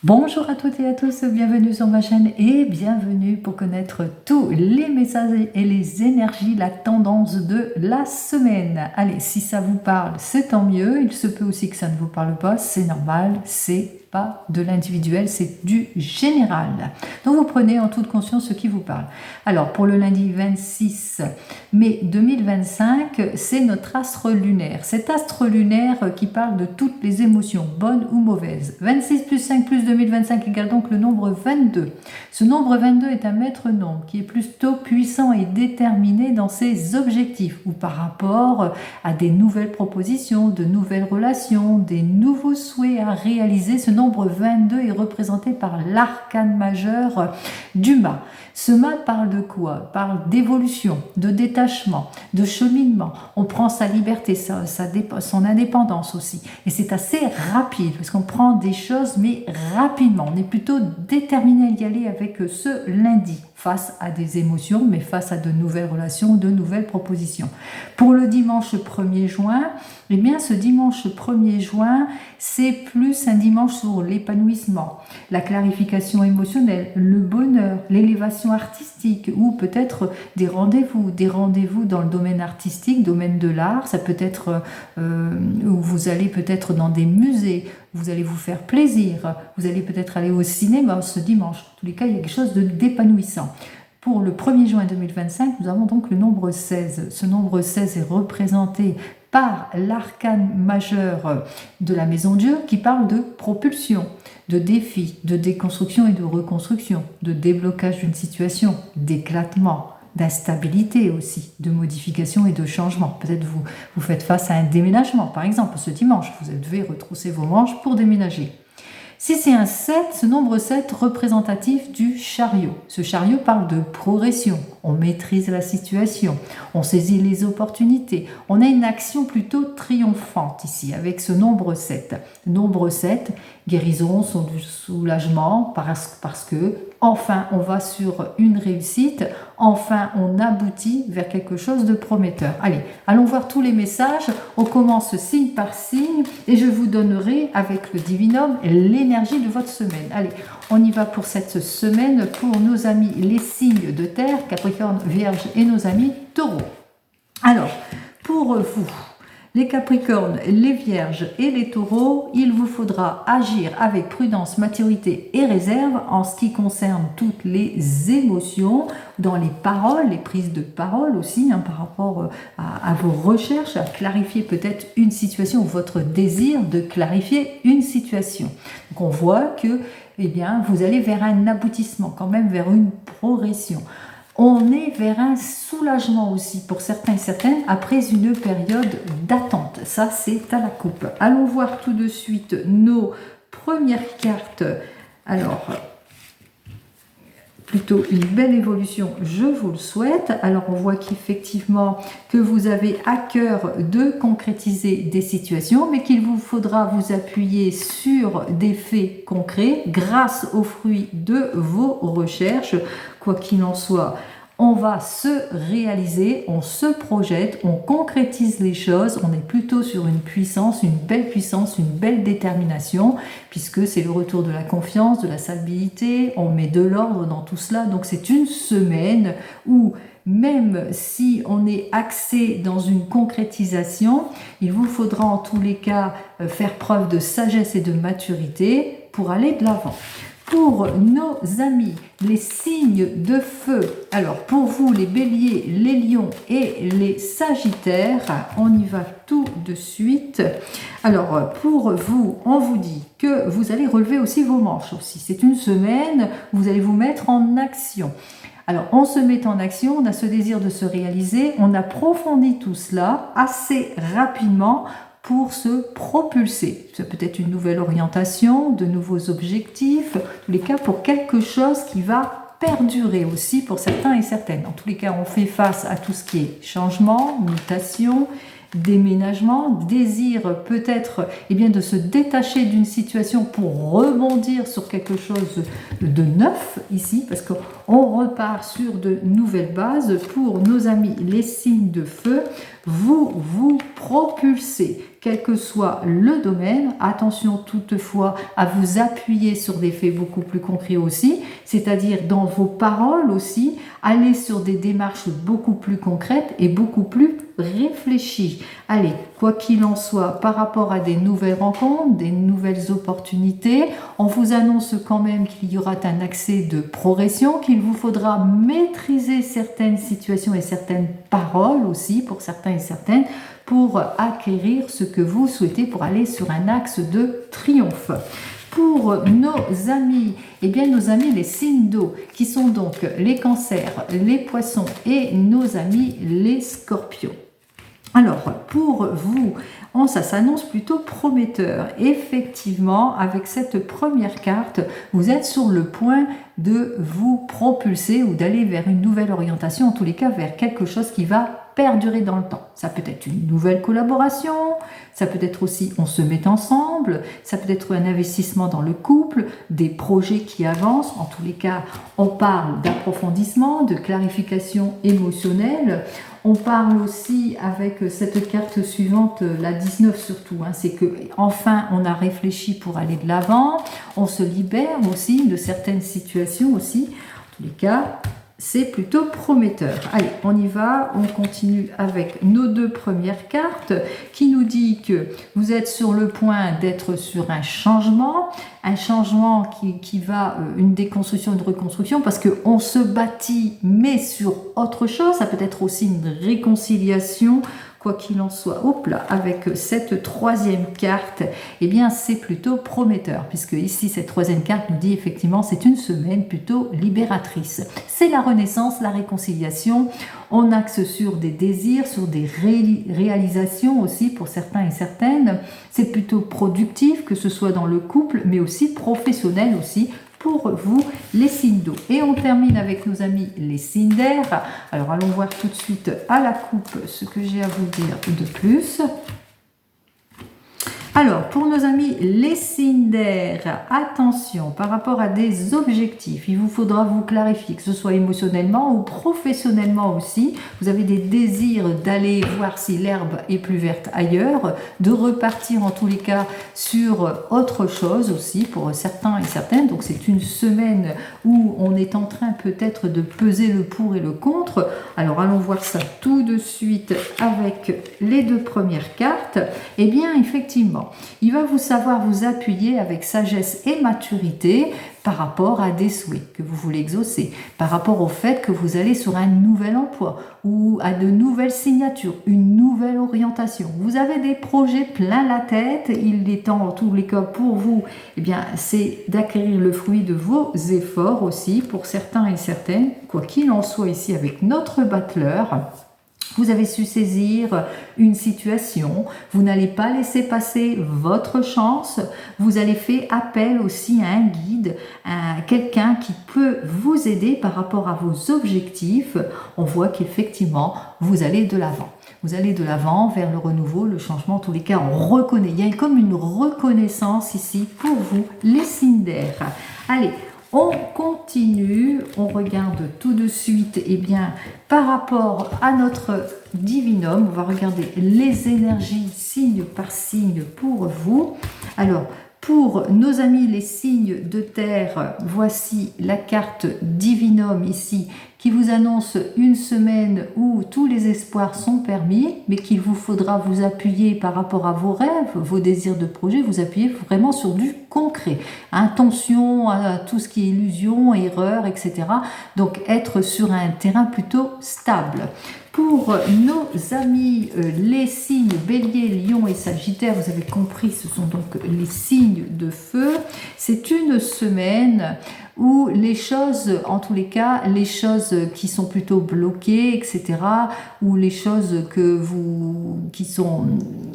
Bonjour à toutes et à tous, bienvenue sur ma chaîne et bienvenue pour connaître tous les messages et les énergies, la tendance de la semaine. Allez, si ça vous parle, c'est tant mieux. Il se peut aussi que ça ne vous parle pas, c'est normal, c'est pas de l'individuel, c'est du général. Donc vous prenez en toute conscience ce qui vous parle. Alors pour le lundi 26 mai 2025, c'est notre astre lunaire. Cet astre lunaire qui parle de toutes les émotions, bonnes ou mauvaises. 26 plus 5 plus 2025 égale donc le nombre 22. Ce nombre 22 est un maître nombre qui est plutôt puissant et déterminé dans ses objectifs ou par rapport à des nouvelles propositions, de nouvelles relations, des nouveaux souhaits à réaliser. Ce nombre 22 est représenté par l'arcane majeur du mât. Ce mât parle de quoi? Parle d'évolution, de détachement, de cheminement. On prend sa liberté, son indépendance aussi. Et c'est assez rapide parce qu'on prend des choses mais rapidement. On est plutôt déterminé à y aller avec ce lundi face à des émotions, mais face à de nouvelles relations, de nouvelles propositions. Pour le dimanche 1er juin, eh bien ce dimanche 1er juin, c'est plus un dimanche sur l'épanouissement, la clarification émotionnelle, le bonheur, l'élévation artistique ou peut-être des rendez-vous dans le domaine artistique, domaine de l'art. Ça peut être où vous allez peut-être dans des musées, vous allez vous faire plaisir, vous allez peut-être aller au cinéma ce dimanche. En tous les cas, il y a quelque chose d'épanouissant. Pour le 1er juin 2025, nous avons donc le nombre 16. Ce nombre 16 est représenté par l'arcane majeur de la Maison Dieu qui parle de propulsion, de défi, de déconstruction et de reconstruction, de déblocage d'une situation, d'éclatement, d'instabilité aussi, de modification et de changement. Peut-être vous faites face à un déménagement, par exemple, ce dimanche. Vous devez retrousser vos manches pour déménager. Si c'est un 7, ce nombre 7 représentatif du chariot. Ce chariot parle de progression. On maîtrise la situation, on saisit les opportunités. On a une action plutôt triomphante ici avec ce nombre 7. Nombre 7, guérison, soulagement, parce que enfin on va sur une réussite, enfin on aboutit vers quelque chose de prometteur. Allez, allons voir tous les messages. On commence signe par signe et je vous donnerai avec le divinum l'énergie de votre semaine. Allez, on y va pour cette semaine pour nos amis les signes de terre, Capricorne, Vierge et nos amis Taureau. Alors, pour vous, les Capricornes, les Vierges et les Taureaux, il vous faudra agir avec prudence, maturité et réserve en ce qui concerne toutes les émotions, dans les paroles, les prises de parole aussi, par rapport à vos recherches, à clarifier peut-être une situation ou votre désir de clarifier une situation. Donc on voit que vous allez vers un aboutissement, quand même vers une progression. On est vers un soulagement aussi pour certains et certaines après une période d'attente. Ça, c'est à la coupe. Allons voir tout de suite nos premières cartes. Alors, plutôt une belle évolution, je vous le souhaite. Alors, on voit qu'effectivement, que vous avez à cœur de concrétiser des situations, mais qu'il vous faudra vous appuyer sur des faits concrets grâce aux fruits de vos recherches. Quoi qu'il en soit, on va se réaliser, on se projette, on concrétise les choses, on est plutôt sur une puissance, une belle détermination, puisque c'est le retour de la confiance, de la stabilité, on met de l'ordre dans tout cela. Donc c'est une semaine où même si on est axé dans une concrétisation, il vous faudra en tous les cas faire preuve de sagesse et de maturité pour aller de l'avant. Pour nos amis, les signes de feu, alors pour vous les béliers, les lions et les sagittaires, on y va tout de suite. Alors pour vous, on vous dit que vous allez relever aussi vos manches aussi. C'est une semaine où vous allez vous mettre en action. Alors, on se met en action, on a ce désir de se réaliser, on approfondit tout cela assez rapidement pour se propulser. Ça peut être une nouvelle orientation, de nouveaux objectifs, en tous les cas pour quelque chose qui va perdurer aussi pour certains et certaines. En tous les cas, on fait face à tout ce qui est changement, mutation, déménagement, désir peut-être de se détacher d'une situation pour rebondir sur quelque chose de neuf ici, parce qu'on repart sur de nouvelles bases. Pour nos amis les signes de feu, vous propulsez, quel que soit le domaine. Attention toutefois à vous appuyer sur des faits beaucoup plus concrets aussi, c'est-à-dire dans vos paroles aussi, aller sur des démarches beaucoup plus concrètes et beaucoup plus réfléchies. Allez, quoi qu'il en soit, par rapport à des nouvelles rencontres, des nouvelles opportunités, on vous annonce quand même qu'il y aura un accès de progression, qu'il vous faudra maîtriser certaines situations et certaines paroles aussi, pour certains et certaines, pour acquérir ce que vous souhaitez, pour aller sur un axe de triomphe. Pour nos amis, eh bien nos amis les signes d'eau, qui sont donc les cancers, les poissons et nos amis les scorpions. Alors, pour vous, ça s'annonce plutôt prometteur. Effectivement, avec cette première carte, vous êtes sur le point de vous propulser ou d'aller vers une nouvelle orientation, en tous les cas vers quelque chose qui va perdurer dans le temps. Ça peut être une nouvelle collaboration, ça peut être aussi on se met ensemble, ça peut être un investissement dans le couple, des projets qui avancent. En tous les cas, on parle d'approfondissement, de clarification émotionnelle. On parle aussi avec cette carte suivante, la 19 surtout, c'est que enfin on a réfléchi pour aller de l'avant, on se libère aussi de certaines situations aussi. En tous les cas, c'est plutôt prometteur. Allez, on y va, on continue avec nos deux premières cartes qui nous dit que vous êtes sur le point d'être sur un changement qui va, une déconstruction, une reconstruction, parce qu'on se bâtit, mais sur autre chose. Ça peut être aussi une réconciliation, quoi qu'il en soit. Hop là, avec cette troisième carte, eh bien c'est plutôt prometteur, puisque ici cette troisième carte nous dit effectivement c'est une semaine plutôt libératrice. C'est la renaissance, la réconciliation. On axe sur des désirs, sur des réalisations aussi pour certains et certaines. C'est plutôt productif, que ce soit dans le couple, mais aussi professionnel aussi, pour vous, les signes d'eau. Et on termine avec nos amis les signes d'air. Alors allons voir tout de suite à la coupe ce que j'ai à vous dire de plus. Alors, pour nos amis les signes d'air, attention, par rapport à des objectifs, il vous faudra vous clarifier, que ce soit émotionnellement ou professionnellement aussi. Vous avez des désirs d'aller voir si l'herbe est plus verte ailleurs, de repartir en tous les cas sur autre chose aussi pour certains et certaines. Donc c'est une semaine où on est en train peut-être de peser le pour et le contre. Alors allons voir ça tout de suite avec les deux premières cartes. Eh bien effectivement, il va vous savoir vous appuyer avec sagesse et maturité par rapport à des souhaits que vous voulez exaucer, par rapport au fait que vous allez sur un nouvel emploi ou à de nouvelles signatures, une nouvelle orientation. Vous avez des projets plein la tête, il est temps en tous les cas pour vous, eh bien, c'est d'acquérir le fruit de vos efforts aussi pour certains et certaines, quoi qu'il en soit ici avec notre battleur. Vous avez su saisir une situation, vous n'allez pas laisser passer votre chance, vous allez faire appel aussi à un guide, à quelqu'un qui peut vous aider par rapport à vos objectifs. On voit qu'effectivement, vous allez de l'avant. Vous allez de l'avant vers le renouveau, le changement, en tous les cas, on reconnaît. Il y a comme une reconnaissance ici pour vous, les signes d'air. Allez, on continue, on regarde tout de suite, eh bien, par rapport à notre divinum, on va regarder les énergies signe par signe pour vous. Alors, pour nos amis les signes de terre, voici la carte divinum ici qui vous annonce une semaine où tous les espoirs sont permis, mais qu'il vous faudra vous appuyer par rapport à vos rêves, vos désirs de projet, vous appuyer vraiment sur du concret. Attention à tout ce qui est illusion, erreur, etc. Donc être sur un terrain plutôt stable. Pour nos amis les signes Bélier, Lion et Sagittaire, vous avez compris, ce sont donc les signes de feu. C'est une semaine où les choses, en tous les cas, les choses qui sont plutôt bloquées, etc., ou les choses qui sont,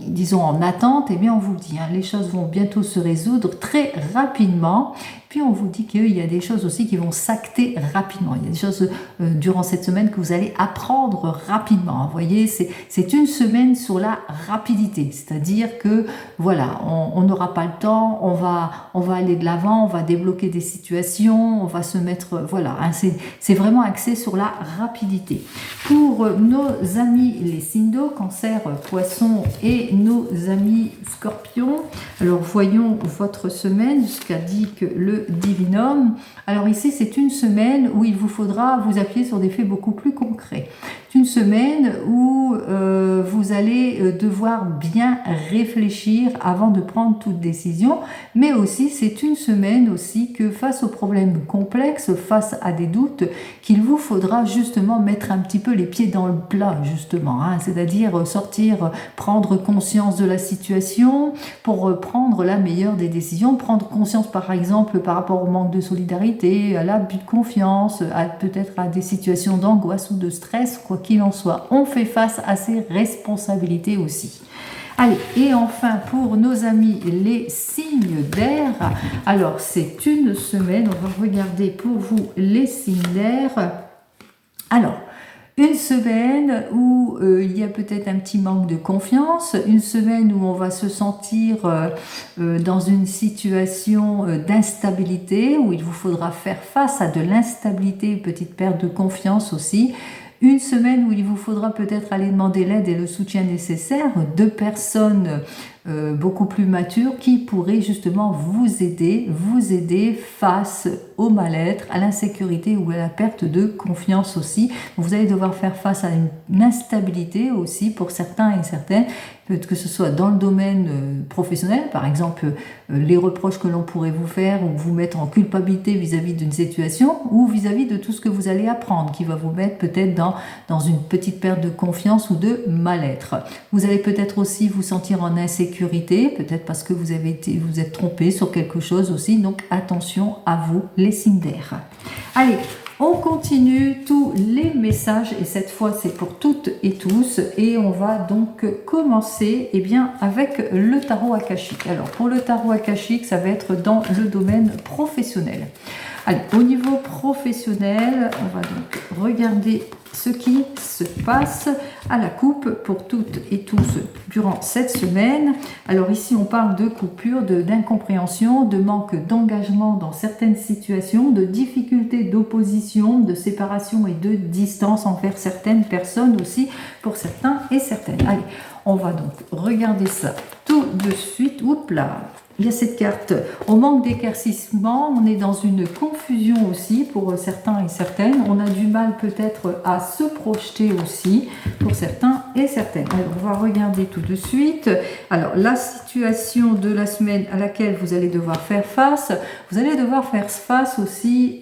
disons, en attente, eh bien on vous le dit, les choses vont bientôt se résoudre très rapidement. Puis on vous dit qu'il y a des choses aussi qui vont s'acter rapidement. Il y a des choses durant cette semaine que vous allez apprendre rapidement. Vous voyez, c'est une semaine sur la rapidité. C'est-à-dire que, voilà, on n'aura pas le temps, on va aller de l'avant, on va débloquer des situations, action, on va se mettre, voilà, hein, c'est vraiment axé sur la rapidité. Pour nos amis les signes d'eau, Cancer, Poisson et nos amis Scorpions, alors voyons votre semaine, ce qu'a dit que le Divinum. Alors ici, c'est une semaine où il vous faudra vous appuyer sur des faits beaucoup plus concrets. C'est une semaine où vous allez devoir bien réfléchir avant de prendre toute décision, mais aussi c'est une semaine aussi que face aux problèmes complexes, face à des doutes, qu'il vous faudra justement mettre un petit peu les pieds dans le plat, justement, hein, c'est-à-dire sortir, prendre conscience de la situation pour prendre la meilleure des décisions, prendre conscience par exemple par rapport au manque de solidarité, à l'abus de confiance, peut-être à des situations d'angoisse ou de stress, quoi qu'il en soit. On fait face à ces responsabilités aussi. Allez, et enfin pour nos amis les signes d'air, alors c'est une semaine, on va regarder pour vous les signes d'air. Alors, une semaine où il y a peut-être un petit manque de confiance, une semaine où on va se sentir dans une situation d'instabilité, où il vous faudra faire face à de l'instabilité, une petite perte de confiance aussi. Une semaine où il vous faudra peut-être aller demander l'aide et le soutien nécessaire de personnes beaucoup plus matures qui pourraient justement vous aider face au mal-être, à l'insécurité ou à la perte de confiance aussi. Vous allez devoir faire face à une instabilité aussi pour certains et certaines, que ce soit dans le domaine professionnel, par exemple les reproches que l'on pourrait vous faire ou vous mettre en culpabilité vis-à-vis d'une situation ou vis-à-vis de tout ce que vous allez apprendre qui va vous mettre peut-être dans une petite perte de confiance ou de mal-être. Vous allez peut-être aussi vous sentir en insécurité, peut-être parce que vous êtes trompé sur quelque chose aussi, donc attention à vous les signes d'air. Allez, on continue tous les messages et cette fois c'est pour toutes et tous et on va donc commencer avec le tarot akashique. Alors pour le tarot akashique, ça va être dans le domaine professionnel. Allez, au niveau professionnel, on va donc regarder ce qui se passe à la coupe pour toutes et tous durant cette semaine. Alors ici, on parle de coupure, d'incompréhension, de manque d'engagement dans certaines situations, de difficultés d'opposition, de séparation et de distance envers certaines personnes aussi, pour certains et certaines. Allez, on va donc regarder ça tout de suite. Oups là! Il y a cette carte, on manque d'éclaircissement, on est dans une confusion aussi pour certains et certaines, on a du mal peut-être à se projeter aussi pour certains et certaines. Alors, on va regarder tout de suite. Alors la situation de la semaine à laquelle vous allez devoir faire face, vous allez devoir faire face aussi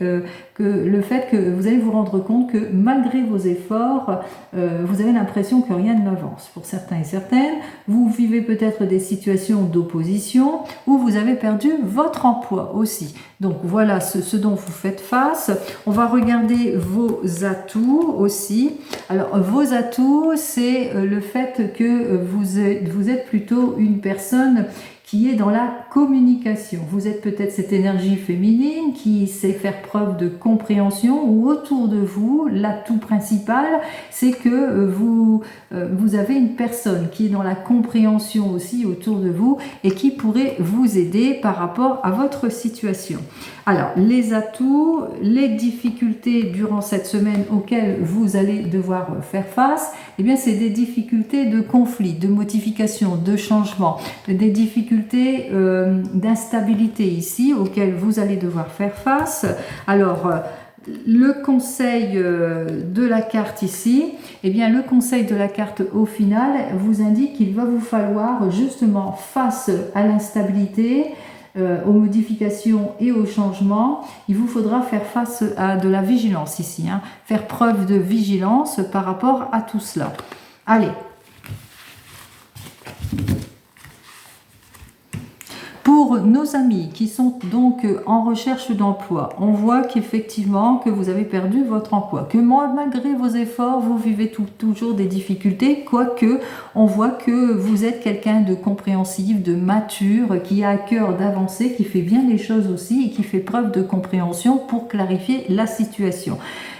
que le fait que vous allez vous rendre compte que malgré vos efforts, vous avez l'impression que rien n'avance. Pour certains et certaines, vous vivez peut-être des situations d'opposition où vous avez perdu votre emploi aussi. Donc voilà ce dont vous faites face. On va regarder vos atouts aussi. Alors vos atouts, c'est le fait que vous êtes plutôt une personne qui est dans la communication. Vous êtes peut-être cette énergie féminine qui sait faire preuve de compréhension ou autour de vous, l'atout principal, c'est que vous avez une personne qui est dans la compréhension aussi autour de vous et qui pourrait vous aider par rapport à votre situation. Alors, les atouts, les difficultés durant cette semaine auxquelles vous allez devoir faire face, eh bien, c'est des difficultés de conflit, de modification, de changement, des difficultés d'instabilité ici auxquelles vous allez devoir faire face. Alors, le conseil de la carte ici, eh bien le conseil de la carte au final vous indique qu'il va vous falloir justement face à l'instabilité, aux modifications et aux changements, il vous faudra faire face à de la vigilance ici, hein, faire preuve de vigilance par rapport à tout cela. Allez. Pour nos amis qui sont donc en recherche d'emploi, on voit qu'effectivement que vous avez perdu votre emploi, que malgré vos efforts, vous vivez toujours des difficultés, quoique on voit que vous êtes quelqu'un de compréhensif, de mature, qui a à cœur d'avancer, qui fait bien les choses aussi et qui fait preuve de compréhension pour clarifier la situation.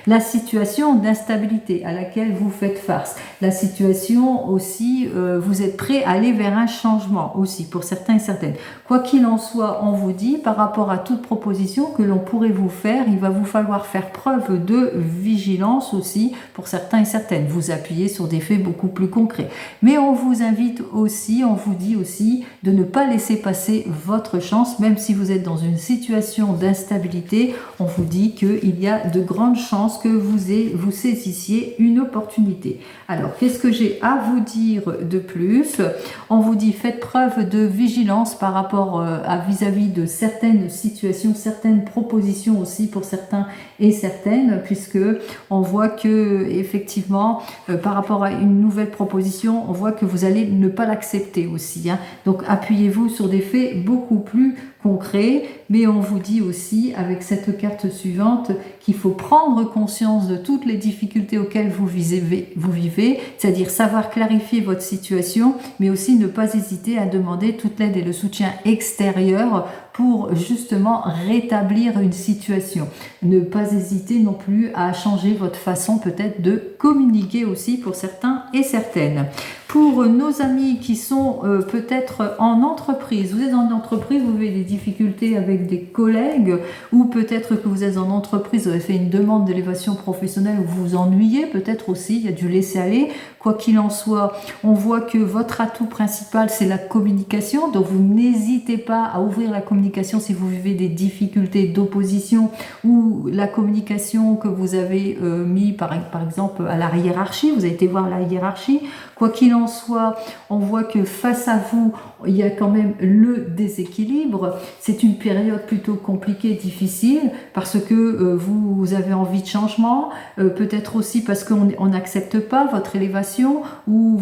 la situation d'instabilité à laquelle vous faites face, la situation aussi, vous êtes prêt à aller vers un changement aussi pour certains et certaines. Quoi qu'il en soit, on vous dit par rapport à toute proposition que l'on pourrait vous faire, il va vous falloir faire preuve de vigilance aussi pour certains et certaines. Vous appuyez sur des faits beaucoup plus concrets. Mais on vous invite aussi, on vous dit aussi de ne pas laisser passer votre chance, même si vous êtes dans une situation d'instabilité, on vous dit qu'il y a de grandes chances que vous saisissiez une opportunité. Alors, qu'est-ce que j'ai à vous dire de plus? On vous dit faites preuve de vigilance par rapport à vis-à-vis de certaines situations, certaines propositions aussi pour certains et certaines, puisque on voit que effectivement par rapport à une nouvelle proposition, on voit que vous allez ne pas l'accepter aussi, hein. Donc appuyez-vous sur des faits beaucoup plus concret, mais on vous dit aussi avec cette carte suivante qu'il faut prendre conscience de toutes les difficultés auxquelles vous vivez, c'est-à-dire savoir clarifier votre situation, mais aussi ne pas hésiter à demander toute l'aide et le soutien extérieur pour justement rétablir une situation. Ne pas hésiter non plus à changer votre façon peut-être de communiquer aussi pour certains et certaines. Pour nos amis qui sont peut-être en entreprise, vous êtes en entreprise, vous avez des difficultés avec des collègues, ou peut-être que vous êtes en entreprise, vous avez fait une demande d'élévation professionnelle, où vous vous ennuyez, peut-être aussi, il y a du laisser-aller. Quoi qu'il en soit, on voit que votre atout principal, c'est la communication, donc vous n'hésitez pas à ouvrir la communication si vous vivez des difficultés d'opposition, ou la communication que vous avez mis par exemple à la hiérarchie, vous avez été voir la hiérarchie. Quoi qu'il en soit, on voit que face à vous, il y a quand même le déséquilibre. C'est une période plutôt compliquée, difficile, parce que vous avez envie de changement, peut-être aussi parce qu'on n'accepte pas votre élévation, ou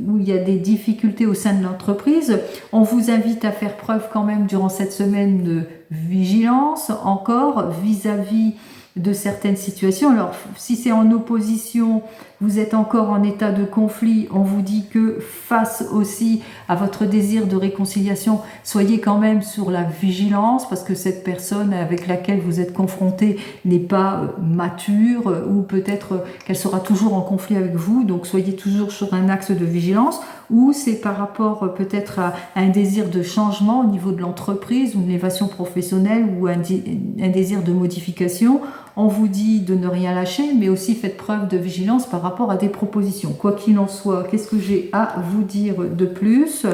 où il y a des difficultés au sein de l'entreprise. On vous invite à faire preuve quand même durant cette semaine de vigilance, encore vis-à-vis de certaines situations. Alors, si c'est en opposition, vous êtes encore en état de conflit, on vous dit que face aussi à votre désir de réconciliation, soyez quand même sur la vigilance, parce que cette personne avec laquelle vous êtes confronté n'est pas mature, ou peut-être qu'elle sera toujours en conflit avec vous, donc soyez toujours sur un axe de vigilance, ou c'est par rapport peut-être à un désir de changement au niveau de l'entreprise, ou une élévation professionnelle, ou un désir de modification. On vous dit de ne rien lâcher, mais aussi faites preuve de vigilance par rapport à des propositions. Quoi qu'il en soit, qu'est-ce que j'ai à vous dire de plus?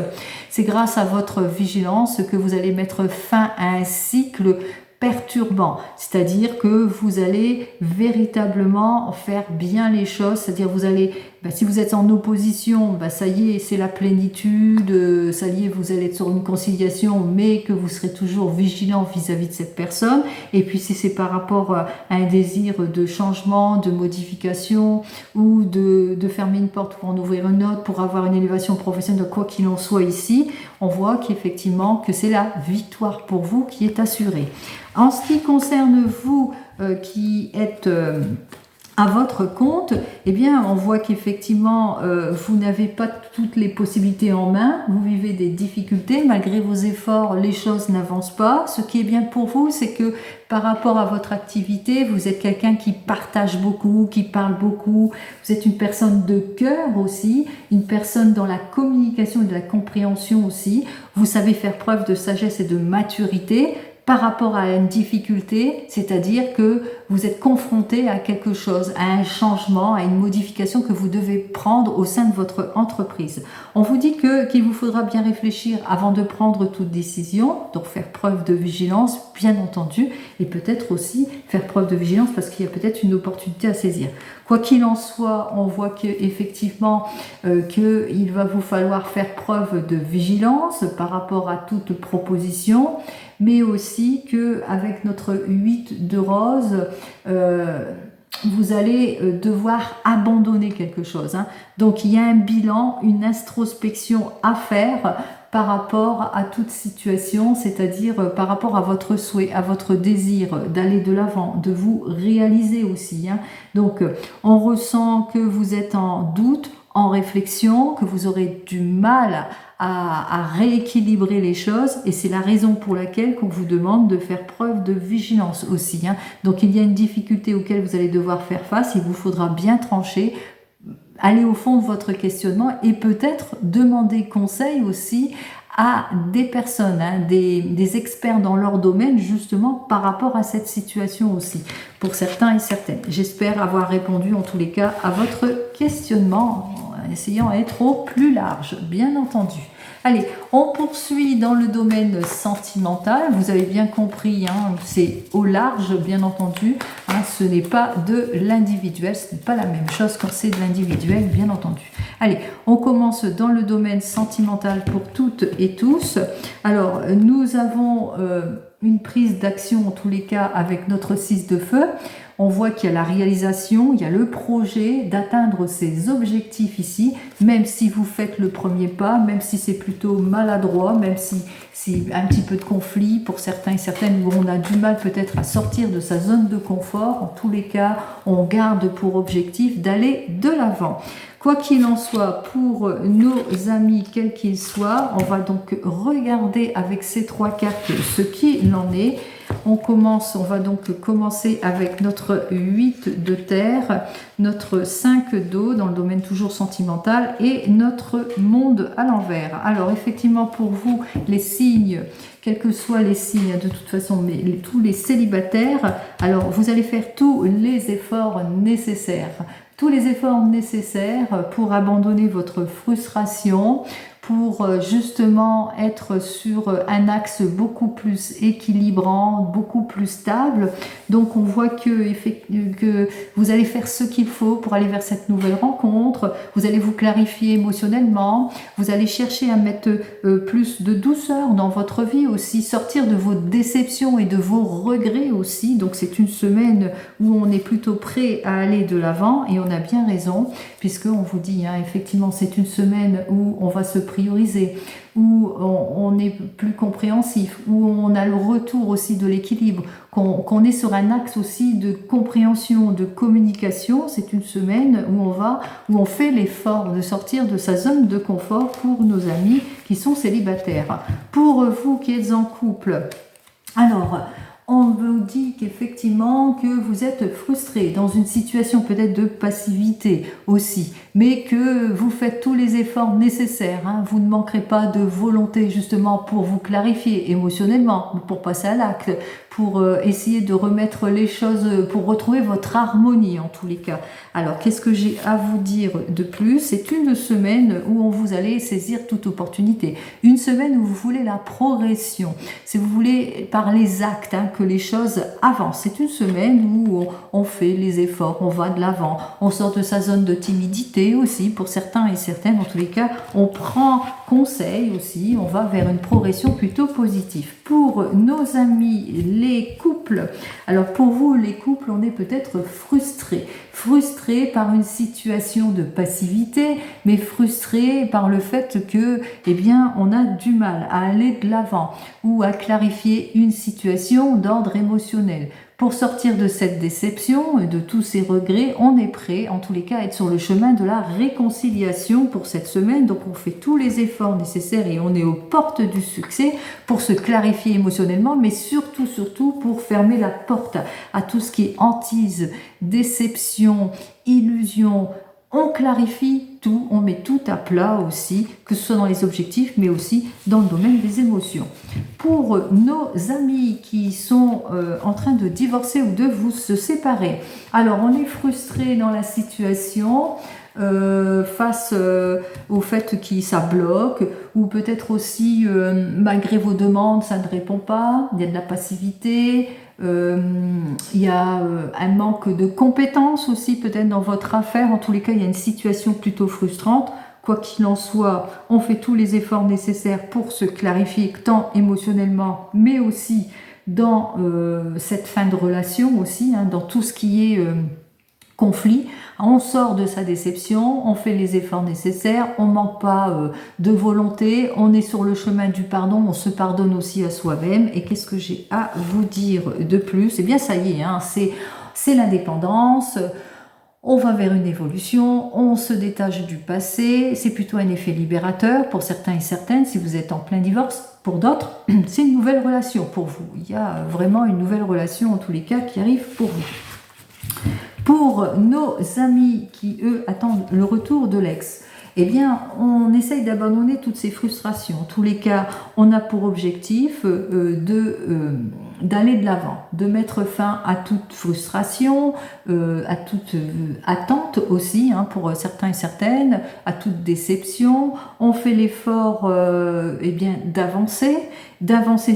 C'est grâce à votre vigilance que vous allez mettre fin à un cycle perturbant, c'est-à-dire que vous allez véritablement faire bien les choses, c'est-à-dire vous allez, si vous êtes en opposition, ça y est, c'est la plénitude, ça y est, vous allez être sur une conciliation, mais que vous serez toujours vigilant vis-à-vis de cette personne. Et puis si c'est par rapport à un désir de changement, de modification, ou de fermer une porte pour en ouvrir une autre, pour avoir une élévation professionnelle, quoi qu'il en soit ici, on voit qu'effectivement que c'est la victoire pour vous qui est assurée. En ce qui concerne vous qui êtes à votre compte, eh bien, on voit qu'effectivement, vous n'avez pas toutes les possibilités en main, vous vivez des difficultés, malgré vos efforts, les choses n'avancent pas. Ce qui est bien pour vous, c'est que par rapport à votre activité, vous êtes quelqu'un qui partage beaucoup, qui parle beaucoup, vous êtes une personne de cœur aussi, une personne dans la communication et de la compréhension aussi, vous savez faire preuve de sagesse et de maturité par rapport à une difficulté, c'est-à-dire que vous êtes confronté à quelque chose, à un changement, à une modification que vous devez prendre au sein de votre entreprise. On vous dit qu'il vous faudra bien réfléchir avant de prendre toute décision, donc faire preuve de vigilance, bien entendu, et peut-être aussi faire preuve de vigilance parce qu'il y a peut-être une opportunité à saisir. Quoi qu'il en soit, on voit qu'effectivement, qu'il va vous falloir faire preuve de vigilance par rapport à toute proposition, mais aussi qu'avec notre 8 de rose, vous allez devoir abandonner quelque chose, hein. Donc il y a un bilan, une introspection à faire par rapport à toute situation, c'est-à-dire par rapport à votre souhait, à votre désir d'aller de l'avant, de vous réaliser aussi, hein. Donc on ressent que vous êtes en doute, en réflexion, que vous aurez du mal à rééquilibrer les choses, et c'est la raison pour laquelle qu'on vous demande de faire preuve de vigilance aussi, hein. Donc il y a une difficulté auquel vous allez devoir faire face, il vous faudra bien trancher, aller au fond de votre questionnement et peut-être demander conseil aussi à des personnes, hein, des experts dans leur domaine, justement par rapport à cette situation aussi, pour certains et certaines. J'espère avoir répondu en tous les cas à votre questionnement, en essayant d'être au plus large, bien entendu. Allez, on poursuit dans le domaine sentimental. Vous avez bien compris, hein, c'est au large, bien entendu. Hein, ce n'est pas de l'individuel, ce n'est pas la même chose quand c'est de l'individuel, bien entendu. Allez, on commence dans le domaine sentimental pour toutes et tous. Alors, nous avons une prise d'action, en tous les cas, avec notre 6 de feu. On voit qu'il y a la réalisation, il y a le projet d'atteindre ses objectifs ici, même si vous faites le premier pas, même si c'est plutôt maladroit, même si c'est un petit peu de conflit pour certains et certaines, où on a du mal peut-être à sortir de sa zone de confort. En tous les cas, on garde pour objectif d'aller de l'avant. Quoi qu'il en soit, pour nos amis, quels qu'ils soient, on va donc regarder avec ces 3 cartes ce qu'il en est. On va donc commencer avec notre 8 de terre, notre 5 d'eau dans le domaine toujours sentimental et notre monde à l'envers. Alors effectivement pour vous, les signes, quels que soient les signes de toute façon, mais tous les célibataires, alors vous allez faire tous les efforts nécessaires. Tous les efforts nécessaires pour abandonner votre frustration, pour justement être sur un axe beaucoup plus équilibrant, beaucoup plus stable. Donc on voit que vous allez faire ce qu'il faut pour aller vers cette nouvelle rencontre, vous allez vous clarifier émotionnellement, vous allez chercher à mettre plus de douceur dans votre vie aussi, sortir de vos déceptions et de vos regrets aussi. Donc c'est une semaine où on est plutôt prêt à aller de l'avant et on a bien raison, puisqu'on vous dit, hein, effectivement c'est une semaine où on va se prioriser, où on est plus compréhensif, où on a le retour aussi de l'équilibre, qu'on est sur un axe aussi de compréhension, de communication. C'est une semaine où on fait l'effort de sortir de sa zone de confort pour nos amis qui sont célibataires. Pour vous qui êtes en couple, alors on vous dit qu'effectivement que vous êtes frustré dans une situation peut-être de passivité aussi, mais que vous faites tous les efforts nécessaires, hein. Vous ne manquerez pas de volonté justement pour vous clarifier émotionnellement, pour passer à l'acte, pour essayer de remettre les choses, pour retrouver votre harmonie en tous les cas. Alors qu'est-ce que j'ai à vous dire de plus? C'est une semaine où vous allez saisir toute opportunité, une semaine où vous voulez la progression, si vous voulez par les actes, hein, que les choses avancent. C'est une semaine où on fait les efforts, on va de l'avant, on sort de sa zone de timidité aussi pour certains et certaines. En tous les cas, on prend conseil aussi, on va vers une progression plutôt positive. Pour nos amis les couples, alors pour vous les couples, on est peut-être frustré par une situation de passivité, mais frustré par le fait que, eh bien, on a du mal à aller de l'avant ou à clarifier une situation d'ordre émotionnel. Pour sortir de cette déception et de tous ces regrets, on est prêt, en tous les cas, à être sur le chemin de la réconciliation pour cette semaine. Donc, on fait tous les efforts nécessaires et on est aux portes du succès pour se clarifier émotionnellement, mais surtout pour fermer la porte à tout ce qui est hantise, déception, illusion. On clarifie tout, on met tout à plat aussi, que ce soit dans les objectifs, mais aussi dans le domaine des émotions. Pour nos amis qui sont en train de divorcer ou de vous se séparer, alors on est frustré dans la situation face au fait que ça bloque, ou peut-être aussi malgré vos demandes, ça ne répond pas, il y a de la passivité. Il y a un manque de compétences aussi peut-être dans votre affaire. En tous les cas, il y a une situation plutôt frustrante. Quoi qu'il en soit, on fait tous les efforts nécessaires pour se clarifier tant émotionnellement, mais aussi dans cette fin de relation aussi, hein, dans tout ce qui est conflit. On sort de sa déception, on fait les efforts nécessaires, on ne manque pas de volonté, on est sur le chemin du pardon, on se pardonne aussi à soi-même. Et qu'est-ce que j'ai à vous dire de plus? Eh bien ça y est, hein, c'est l'indépendance. On va vers une évolution, on se détache du passé, c'est plutôt un effet libérateur pour certains et certaines si vous êtes en plein divorce. Pour d'autres, c'est une nouvelle relation pour vous. Il y a vraiment une nouvelle relation en tous les cas qui arrive pour vous. Pour nos amis qui, eux, attendent le retour de l'ex, eh bien, on essaye d'abandonner toutes ces frustrations. En tous les cas, on a pour objectif d'aller de l'avant, de mettre fin à toute frustration, à toute attente aussi, hein, pour certains et certaines, à toute déception. On fait l'effort eh bien, d'avancer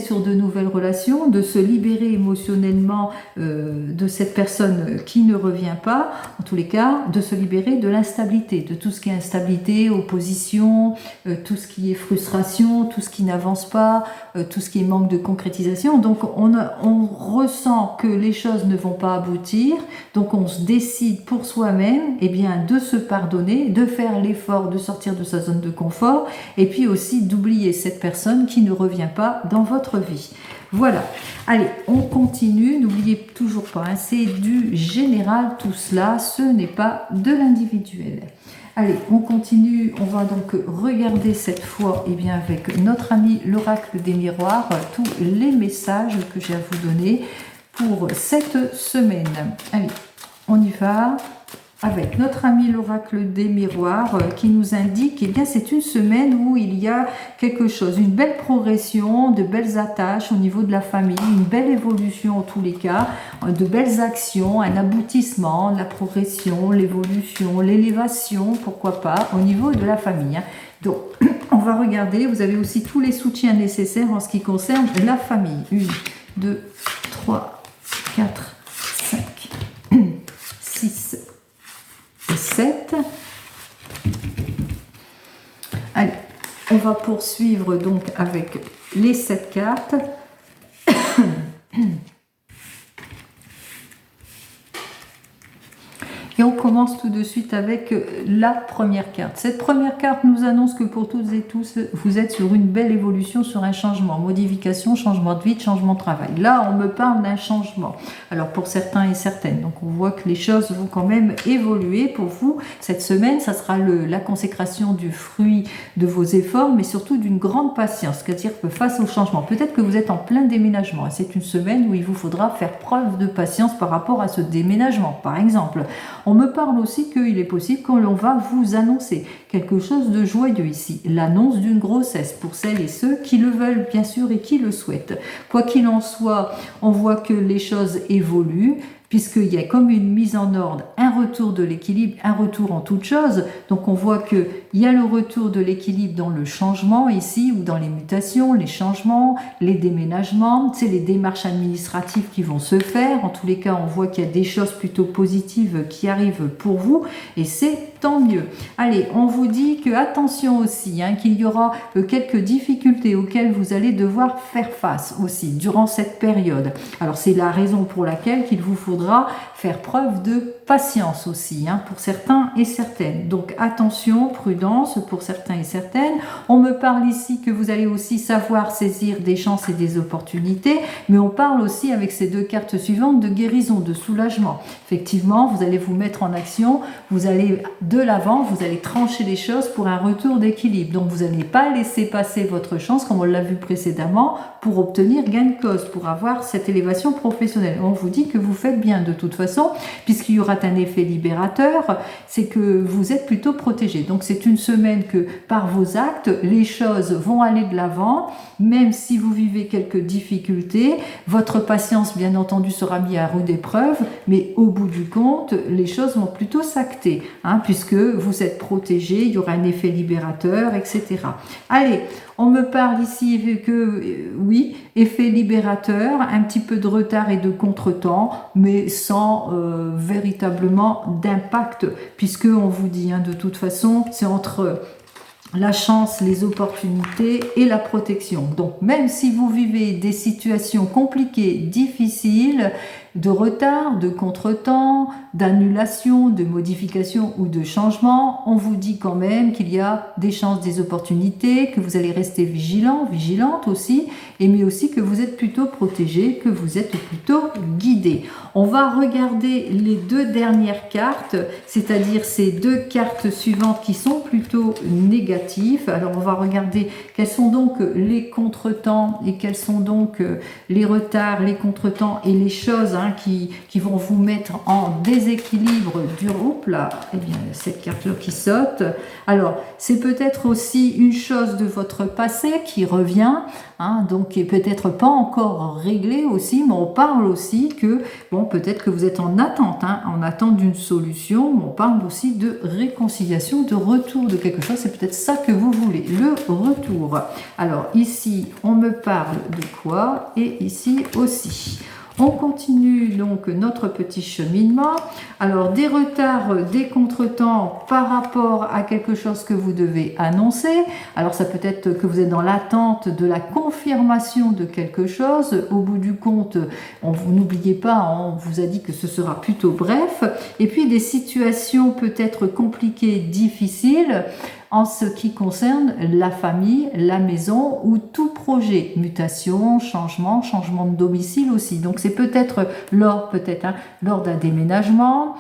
sur de nouvelles relations, de se libérer émotionnellement de cette personne qui ne revient pas, en tous les cas, de se libérer de l'instabilité, de tout ce qui est instabilité, opposition, tout ce qui est frustration, tout ce qui n'avance pas, tout ce qui est manque de concrétisation. Donc on ressent que les choses ne vont pas aboutir, donc on se décide pour soi-même eh bien, de se pardonner, de faire l'effort de sortir de sa zone de confort, et puis aussi d'oublier cette personne qui ne revient pas dans votre vie. Voilà. Allez, on continue. N'oubliez toujours pas, hein, c'est du général tout cela, ce n'est pas de l'individuel. Allez, on continue. On va donc regarder cette fois eh bien, avec notre ami l'oracle des miroirs tous les messages que j'ai à vous donner pour cette semaine. Allez, on y va. Avec notre ami l'oracle des miroirs qui nous indique que eh c'est une semaine où il y a quelque chose, une belle progression, de belles attaches au niveau de la famille, une belle évolution en tous les cas, de belles actions, un aboutissement, la progression, l'évolution, l'élévation, pourquoi pas, au niveau de la famille. Donc, on va regarder, vous avez aussi tous les soutiens nécessaires en ce qui concerne la famille. 1, 2, 3, 4, 5, 6, 7. Allez, on va poursuivre donc avec les 7 cartes. Et on commence tout de suite avec la première carte. Cette première carte nous annonce que pour toutes et tous, vous êtes sur une belle évolution, sur un changement, modification, changement de vie, changement de travail. Là, on me parle d'un changement. Alors pour certains et certaines, donc on voit que les choses vont quand même évoluer pour vous. Cette semaine, ça sera la consécration du fruit de vos efforts, mais surtout d'une grande patience, c'est-à-dire que face au changement, peut-être que vous êtes en plein déménagement. C'est une semaine où il vous faudra faire preuve de patience par rapport à ce déménagement, par exemple. On me parle aussi qu'il est possible qu'on va vous annoncer quelque chose de joyeux ici, l'annonce d'une grossesse pour celles et ceux qui le veulent bien sûr et qui le souhaitent. Quoi qu'il en soit, on voit que les choses évoluent, puisqu'il y a comme une mise en ordre, un retour de l'équilibre, un retour en toute chose. Donc on voit qu'il y a le retour de l'équilibre dans le changement ici, ou dans les mutations, les changements, les déménagements, c'est les démarches administratives qui vont se faire. En tous les cas, on voit qu'il y a des choses plutôt positives qui arrivent pour vous, et c'est tant mieux. Allez, on vous dit que attention aussi, hein, qu'il y aura quelques difficultés auxquelles vous allez devoir faire face aussi durant cette période. Alors c'est la raison pour laquelle qu'il vous faudra faire preuve de patience aussi, hein, pour certains et certaines. Donc attention, prudence pour certains et certaines. On me parle ici que vous allez aussi savoir saisir des chances et des opportunités, mais on parle aussi avec ces 2 cartes suivantes de guérison, de soulagement. Effectivement, vous allez vous mettre en action, vous allez de l'avant, vous allez trancher les choses pour un retour d'équilibre. Donc vous n'allez pas laisser passer votre chance, comme on l'a vu précédemment, pour obtenir gain de cause, pour avoir cette élévation professionnelle. On vous dit que vous faites bien de toute façon, puisqu'il y aura un effet libérateur, c'est que vous êtes plutôt protégé. Donc c'est une semaine que par vos actes, les choses vont aller de l'avant, même si vous vivez quelques difficultés. Votre patience, bien entendu, sera mise à rude épreuve, mais au bout du compte, les choses vont plutôt s'acter, hein, puisque vous êtes protégé, il y aura un effet libérateur, etc. Allez, on me parle ici que, oui, effet libérateur, un petit peu de retard et de contretemps, mais sans véritablement d'impact, puisque on vous dit, hein, de toute façon, c'est entre la chance, les opportunités et la protection. Donc même si vous vivez des situations compliquées, difficiles, de retard, de contretemps, d'annulation, de modification ou de changement, on vous dit quand même qu'il y a des chances, des opportunités, que vous allez rester vigilant, vigilante aussi, mais aussi que vous êtes plutôt protégé, que vous êtes plutôt guidé. On va regarder les deux dernières cartes, c'est-à-dire ces deux cartes suivantes qui sont plutôt négatives. Alors on va regarder quels sont donc les contretemps et quels sont donc les retards, les contretemps et les choses qui vont vous mettre en déséquilibre du groupe. Là, eh bien, cette carte-là qui saute. Alors, c'est peut-être aussi une chose de votre passé qui revient, donc qui est peut-être pas encore réglée aussi, mais on parle aussi que, bon, peut-être que vous êtes en attente, en attente d'une solution, mais on parle aussi de réconciliation, de retour de quelque chose, c'est peut-être ça que vous voulez, le retour. Alors, ici, on me parle de quoi? Et ici aussi. On continue donc notre petit cheminement. Alors, des retards, des contretemps par rapport à quelque chose que vous devez annoncer. Alors, ça peut être que vous êtes dans l'attente de la confirmation de quelque chose. Au bout du compte, vous n'oubliez pas, on vous a dit que ce sera plutôt bref. Et puis, des situations peut-être compliquées, difficiles, en ce qui concerne la famille, la maison ou tout projet, mutation, changement de domicile aussi. Donc c'est peut-être lors d'un déménagement,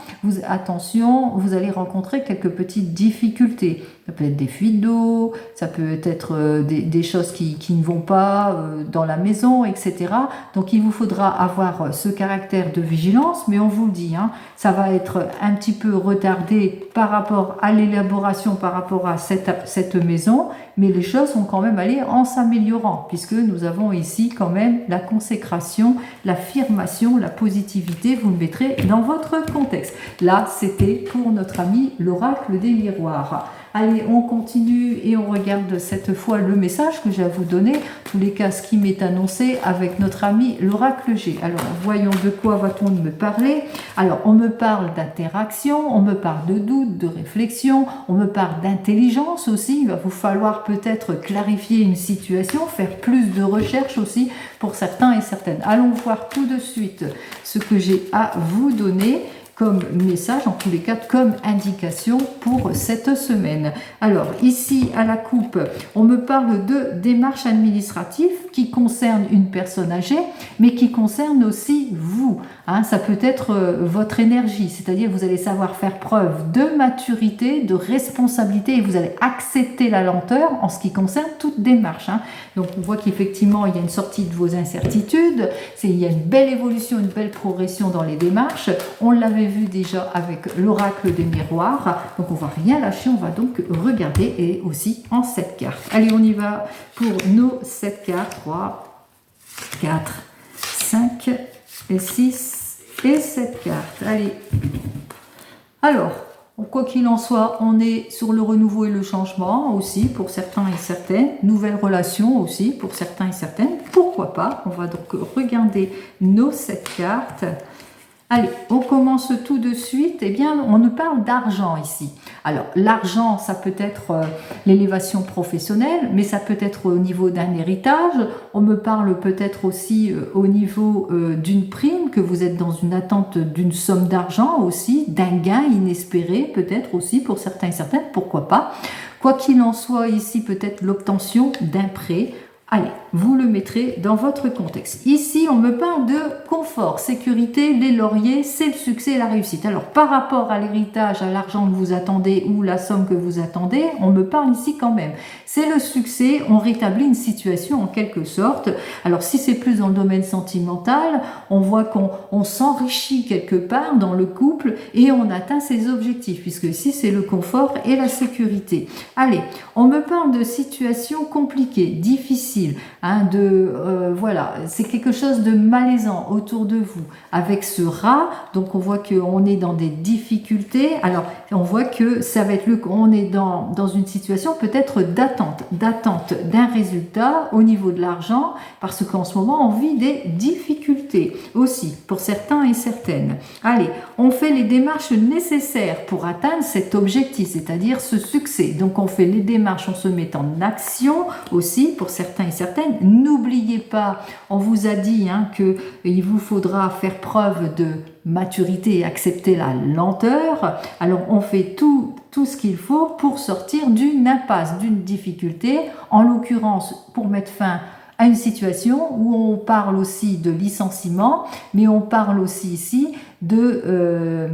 attention, vous allez rencontrer quelques petites difficultés. Ça peut être des fuites d'eau, ça peut être des choses qui ne vont pas dans la maison, etc. Donc il vous faudra avoir ce caractère de vigilance, mais on vous le dit, ça va être un petit peu retardé par rapport à l'élaboration, par rapport à cette maison, mais les choses vont quand même aller en s'améliorant, puisque nous avons ici quand même la consécration, l'affirmation, la positivité, vous le mettrez dans votre contexte. Là, c'était pour notre ami l'oracle des miroirs. Allez, on continue et on regarde cette fois le message que j'ai à vous donner, en tous les cas ce qui m'est annoncé avec notre ami l'oracle G. Alors, voyons de quoi va-t-on me parler. Alors, on me parle d'interaction, on me parle de doute, de réflexion, on me parle d'intelligence aussi. Il va vous falloir peut-être clarifier une situation, faire plus de recherches aussi pour certains et certaines. Allons voir tout de suite ce que j'ai à vous donner comme message, en tous les cas comme indication pour cette semaine. Alors ici à la coupe, on me parle de démarches administratives qui concernent une personne âgée, mais qui concernent aussi vous. Ça peut être votre énergie, c'est-à-dire vous allez savoir faire preuve de maturité, de responsabilité et vous allez accepter la lenteur en ce qui concerne toute démarche. Donc on voit qu'effectivement il y a une sortie de vos incertitudes, il y a une belle évolution, une belle progression dans les démarches. On l'avait vu déjà avec l'oracle des miroirs, donc on va rien lâcher, on va donc regarder et aussi en 7 cartes. Allez, on y va pour nos 7 cartes, 3, 4, 5 et 6 et 7 cartes. Allez, alors, quoi qu'il en soit, on est sur le renouveau et le changement aussi pour certains et certaines, nouvelles relations aussi pour certains et certaines, pourquoi pas. On va donc regarder nos 7 cartes. Allez, on commence tout de suite. Eh bien, on nous parle d'argent ici. Alors, l'argent, ça peut être l'élévation professionnelle, mais ça peut être au niveau d'un héritage. On me parle peut-être aussi au niveau d'une prime, que vous êtes dans une attente d'une somme d'argent aussi, d'un gain inespéré, peut-être aussi pour certains et certaines, pourquoi pas. Quoi qu'il en soit, ici, peut-être l'obtention d'un prêt. Allez, vous le mettrez dans votre contexte. Ici, on me parle de confort, sécurité, les lauriers, c'est le succès et la réussite. Alors, par rapport à l'héritage, à l'argent que vous attendez ou la somme que vous attendez, on me parle ici quand même. C'est le succès, on rétablit une situation en quelque sorte. Alors, si c'est plus dans le domaine sentimental, on voit qu'on s'enrichit quelque part dans le couple et on atteint ses objectifs, puisque ici, c'est le confort et la sécurité. Allez, on me parle de situations compliquées, difficiles, voilà, c'est quelque chose de malaisant autour de vous. Avec ce rat, donc on voit qu'on est dans des difficultés. Alors, on voit que ça va être on est dans une situation peut-être d'attente d'un résultat au niveau de l'argent, parce qu'en ce moment, on vit des difficultés aussi pour certains et certaines. Allez, on fait les démarches nécessaires pour atteindre cet objectif, c'est-à-dire ce succès. Donc, on fait les démarches, on se met en action aussi pour certains et certaines. N'oubliez pas, on vous a dit qu'il vous faudra faire preuve de maturité et accepter la lenteur. Alors on fait tout ce qu'il faut pour sortir d'une impasse, d'une difficulté, en l'occurrence pour mettre fin à une situation où on parle aussi de licenciement, mais on parle aussi ici de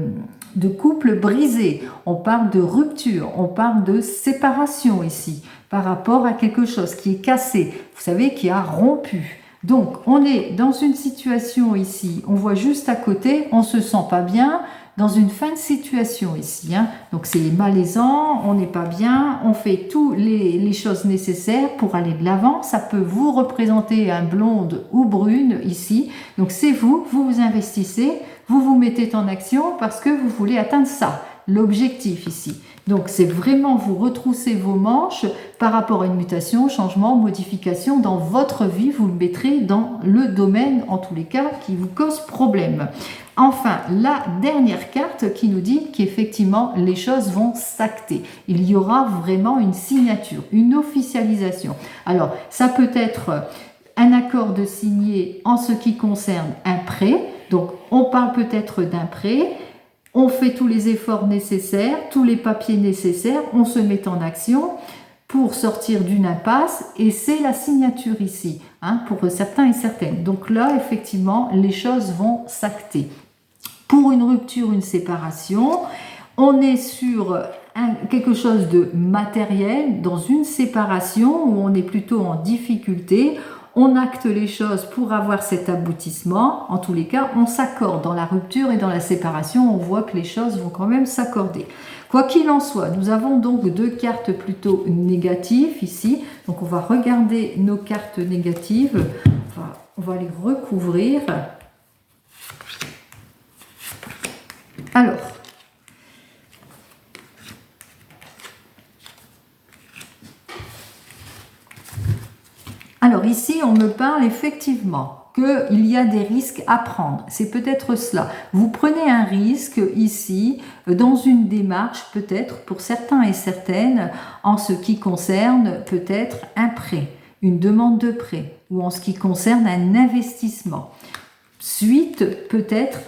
couple brisé, on parle de rupture, on parle de séparation ici, par rapport à quelque chose qui est cassé, vous savez, qui a rompu. Donc, on est dans une situation ici, on voit juste à côté, on se sent pas bien, dans une fin de situation ici. Donc, c'est malaisant, on n'est pas bien, on fait toutes les choses nécessaires pour aller de l'avant. Ça peut vous représenter un blonde ou brune ici. Donc, c'est vous vous investissez, vous vous mettez en action parce que vous voulez atteindre ça, l'objectif ici. Donc, c'est vraiment vous retrousser vos manches par rapport à une mutation, changement, modification dans votre vie. Vous le mettrez dans le domaine, en tous les cas, qui vous cause problème. Enfin, la dernière carte qui nous dit qu'effectivement, les choses vont s'acter. Il y aura vraiment une signature, une officialisation. Alors, ça peut être un accord de signer en ce qui concerne un prêt. Donc, on parle peut-être d'un prêt. On fait tous les efforts nécessaires, tous les papiers nécessaires, on se met en action pour sortir d'une impasse et c'est la signature ici, pour certains et certaines. Donc là, effectivement, les choses vont s'acter. Pour une rupture, une séparation, on est sur quelque chose de matériel, dans une séparation où on est plutôt en difficulté. On acte les choses pour avoir cet aboutissement. En tous les cas, on s'accorde dans la rupture et dans la séparation. On voit que les choses vont quand même s'accorder. Quoi qu'il en soit, nous avons donc deux cartes plutôt négatives ici. Donc, on va regarder nos cartes négatives. On va les recouvrir. Alors ici, on me parle effectivement qu'il y a des risques à prendre. C'est peut-être cela. Vous prenez un risque ici dans une démarche peut-être pour certains et certaines en ce qui concerne peut-être un prêt, une demande de prêt ou en ce qui concerne un investissement. Suite peut-être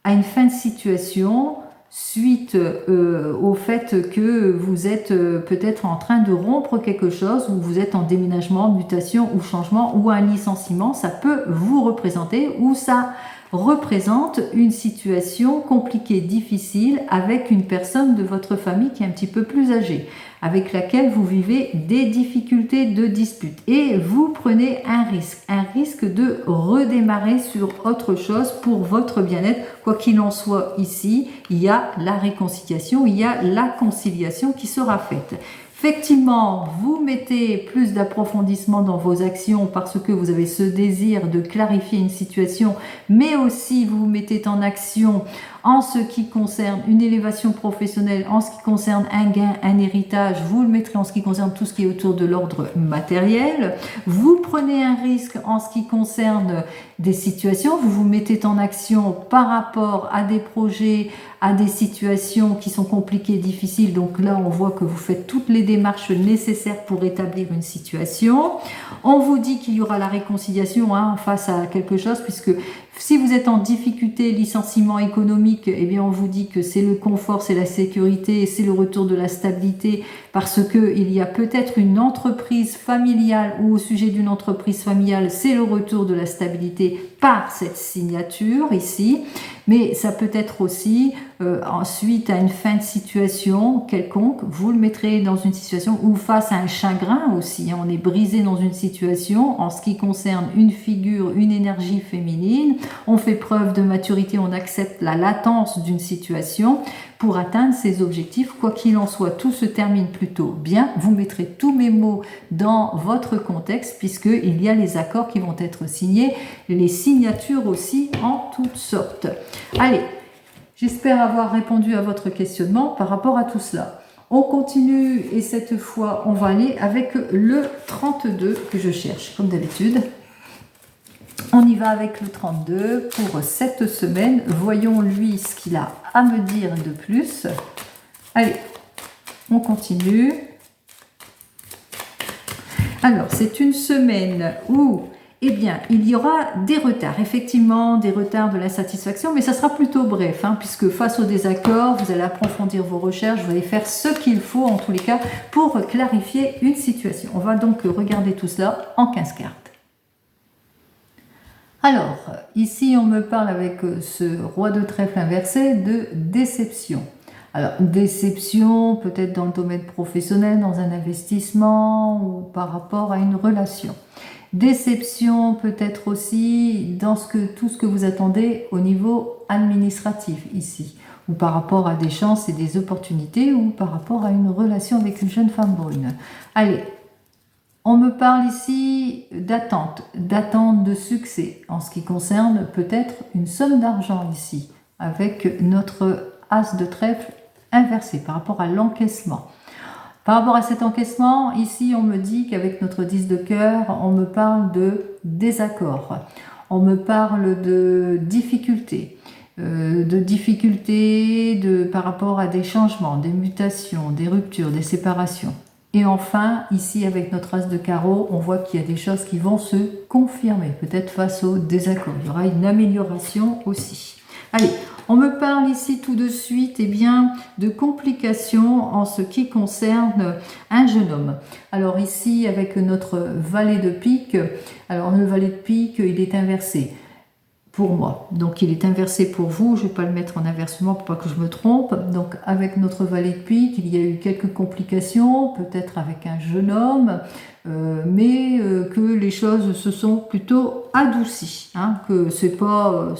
à une fin de situation, suite au fait que vous êtes peut-être en train de rompre quelque chose, ou vous êtes en déménagement, mutation ou changement, ou un licenciement, ça peut vous représenter, ou ça représente une situation compliquée, difficile, avec une personne de votre famille qui est un petit peu plus âgée, avec laquelle vous vivez des difficultés de dispute. Et vous prenez un risque de redémarrer sur autre chose pour votre bien-être. Quoi qu'il en soit ici, il y a la réconciliation, il y a la conciliation qui sera faite. Effectivement, vous mettez plus d'approfondissement dans vos actions parce que vous avez ce désir de clarifier une situation, mais aussi vous vous mettez en action en ce qui concerne une élévation professionnelle, en ce qui concerne un gain, un héritage, vous le mettrez en ce qui concerne tout ce qui est autour de l'ordre matériel. Vous prenez un risque en ce qui concerne des situations, vous vous mettez en action par rapport à des projets, à des situations qui sont compliquées, difficiles. Donc là, on voit que vous faites toutes les démarches nécessaires pour établir une situation. On vous dit qu'il y aura la réconciliation face à quelque chose, puisque si vous êtes en difficulté, licenciement économique, eh bien on vous dit que c'est le confort, c'est la sécurité, c'est le retour de la stabilité, parce que il y a peut-être une entreprise familiale, ou au sujet d'une entreprise familiale, c'est le retour de la stabilité par cette signature ici. Mais ça peut être aussi ensuite à une fin de situation quelconque, vous le mettrez dans une situation ou face à un chagrin aussi. On est brisé dans une situation en ce qui concerne une figure, une énergie féminine. On fait preuve de maturité, on accepte la latence d'une situation pour atteindre ses objectifs. Quoi qu'il en soit, tout se termine plutôt bien. Vous mettrez tous mes mots dans votre contexte puisqu'il y a les accords qui vont être signés, les signatures aussi en toutes sortes. Allez, j'espère avoir répondu à votre questionnement par rapport à tout cela. On continue et cette fois, on va aller avec le 32 que je cherche, comme d'habitude. On y va avec le 32 pour cette semaine. Voyons lui ce qu'il a à me dire de plus. Allez, on continue. Alors, c'est une semaine où, eh bien, il y aura des retards, effectivement, des retards de l'insatisfaction, mais ça sera plutôt bref, hein, puisque face au désaccord, vous allez approfondir vos recherches, vous allez faire ce qu'il faut, en tous les cas, pour clarifier une situation. On va donc regarder tout cela en 15 cartes. Alors, ici, on me parle avec ce roi de trèfle inversé de déception. Alors, déception peut-être dans le domaine professionnel, dans un investissement ou par rapport à une relation. Déception peut-être aussi dans tout ce que vous attendez au niveau administratif ici, ou par rapport à des chances et des opportunités, ou par rapport à une relation avec une jeune femme brune. Allez, on me parle ici d'attente de succès en ce qui concerne peut-être une somme d'argent ici, avec notre as de trèfle inversé par rapport à l'encaissement. Par rapport à cet encaissement, ici on me dit qu'avec notre 10 de cœur, on me parle de désaccord, on me parle de difficultés, par rapport à des changements, des mutations, des ruptures, des séparations. Et enfin, ici avec notre as de carreau, on voit qu'il y a des choses qui vont se confirmer, peut-être face au désaccord. Il y aura une amélioration aussi. Allez, on me parle ici tout de suite de complications en ce qui concerne un jeune homme. Alors ici, avec notre valet de pique, alors le valet de pique, il est inversé pour moi. Donc il est inversé pour vous, je ne vais pas le mettre en inversement pour pas que je me trompe. Donc avec notre valet de pique, il y a eu quelques complications, peut-être avec un jeune homme, mais que les choses se sont plutôt adoucies, hein, que c'est pas,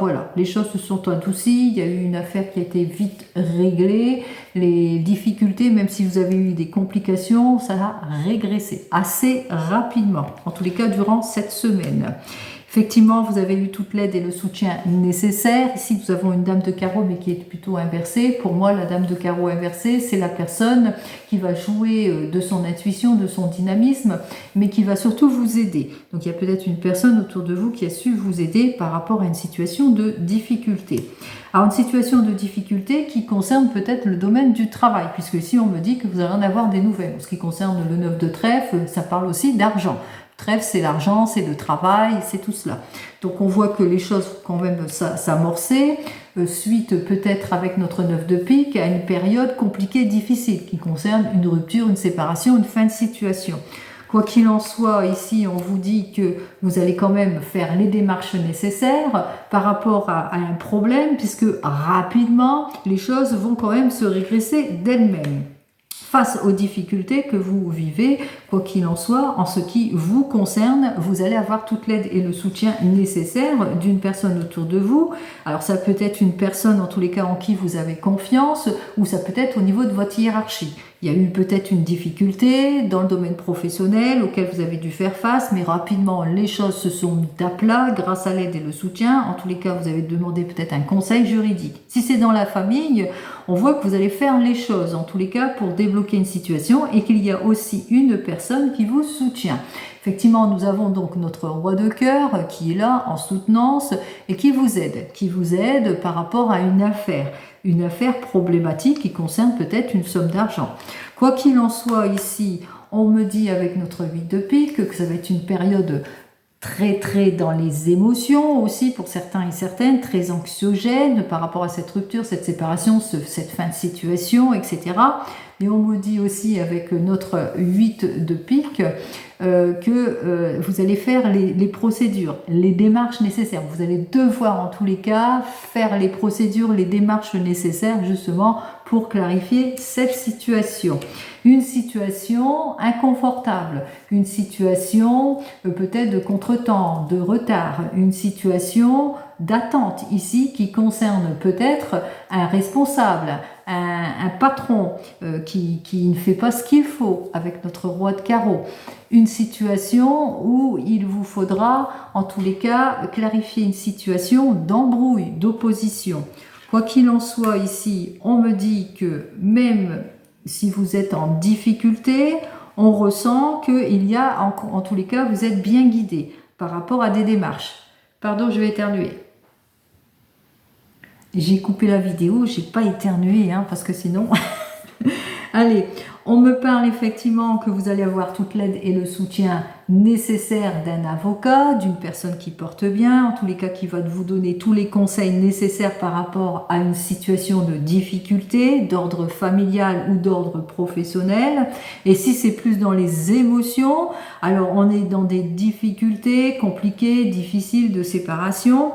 voilà, les choses se sont adoucies, il y a eu une affaire qui a été vite réglée, les difficultés, même si vous avez eu des complications, ça a régressé assez rapidement, en tous les cas durant cette semaine. Effectivement, vous avez eu toute l'aide et le soutien nécessaire. Ici, nous avons une dame de carreau, mais qui est plutôt inversée. Pour moi, la dame de carreau inversée, c'est la personne qui va jouer de son intuition, de son dynamisme, mais qui va surtout vous aider. Donc, il y a peut-être une personne autour de vous qui a su vous aider par rapport à une situation de difficulté. Alors, une situation de difficulté qui concerne peut-être le domaine du travail, puisque ici, on me dit que vous allez en avoir des nouvelles. En ce qui concerne le 9 de trèfle, ça parle aussi d'argent. Trèfle, c'est l'argent, c'est le travail, c'est tout cela. Donc on voit que les choses quand même s'amorcer, suite peut-être avec notre 9 de pique à une période compliquée, difficile, qui concerne une rupture, une séparation, une fin de situation. Quoi qu'il en soit, ici on vous dit que vous allez quand même faire les démarches nécessaires par rapport à un problème, puisque rapidement les choses vont quand même se régresser d'elles-mêmes. Face aux difficultés que vous vivez, quoi qu'il en soit, en ce qui vous concerne, vous allez avoir toute l'aide et le soutien nécessaire d'une personne autour de vous. Alors ça peut être une personne en tous les cas en qui vous avez confiance, ou ça peut être au niveau de votre hiérarchie. Il y a eu peut-être une difficulté dans le domaine professionnel auquel vous avez dû faire face, mais rapidement les choses se sont mises à plat grâce à l'aide et le soutien. En tous les cas, vous avez demandé peut-être un conseil juridique. Si c'est dans la famille, on voit que vous allez faire les choses, en tous les cas, pour débloquer une situation et qu'il y a aussi une personne qui vous soutient. Effectivement, nous avons donc notre roi de cœur qui est là en soutenance et qui vous aide par rapport à une affaire problématique qui concerne peut-être une somme d'argent. Quoi qu'il en soit ici, on me dit avec notre 8 de pique que ça va être une période très dans les émotions aussi pour certains et certaines, très anxiogène par rapport à cette rupture, cette séparation, cette fin de situation, etc. Et on me dit aussi avec notre 8 de pique que vous allez faire les procédures, les démarches nécessaires. Vous allez devoir en tous les cas faire les procédures, les démarches nécessaires justement pour clarifier cette situation. Une situation inconfortable, une situation peut-être de contretemps, de retard, une situation d'attente ici qui concerne peut-être un responsable, un patron qui ne fait pas ce qu'il faut avec notre roi de carreau. Une situation où il vous faudra en tous les cas clarifier une situation d'embrouille, d'opposition. Quoi qu'il en soit ici, on me dit que même si vous êtes en difficulté, on ressent qu'il y a, en tous les cas, vous êtes bien guidé par rapport à des démarches. Pardon, je vais éternuer. J'ai coupé la vidéo, j'ai pas éternué, parce que sinon... Allez, on me parle effectivement que vous allez avoir toute l'aide et le soutien nécessaire d'un avocat, d'une personne qui porte bien, en tous les cas qui va vous donner tous les conseils nécessaires par rapport à une situation de difficulté, d'ordre familial ou d'ordre professionnel. Et si c'est plus dans les émotions, alors on est dans des difficultés compliquées, difficiles de séparation.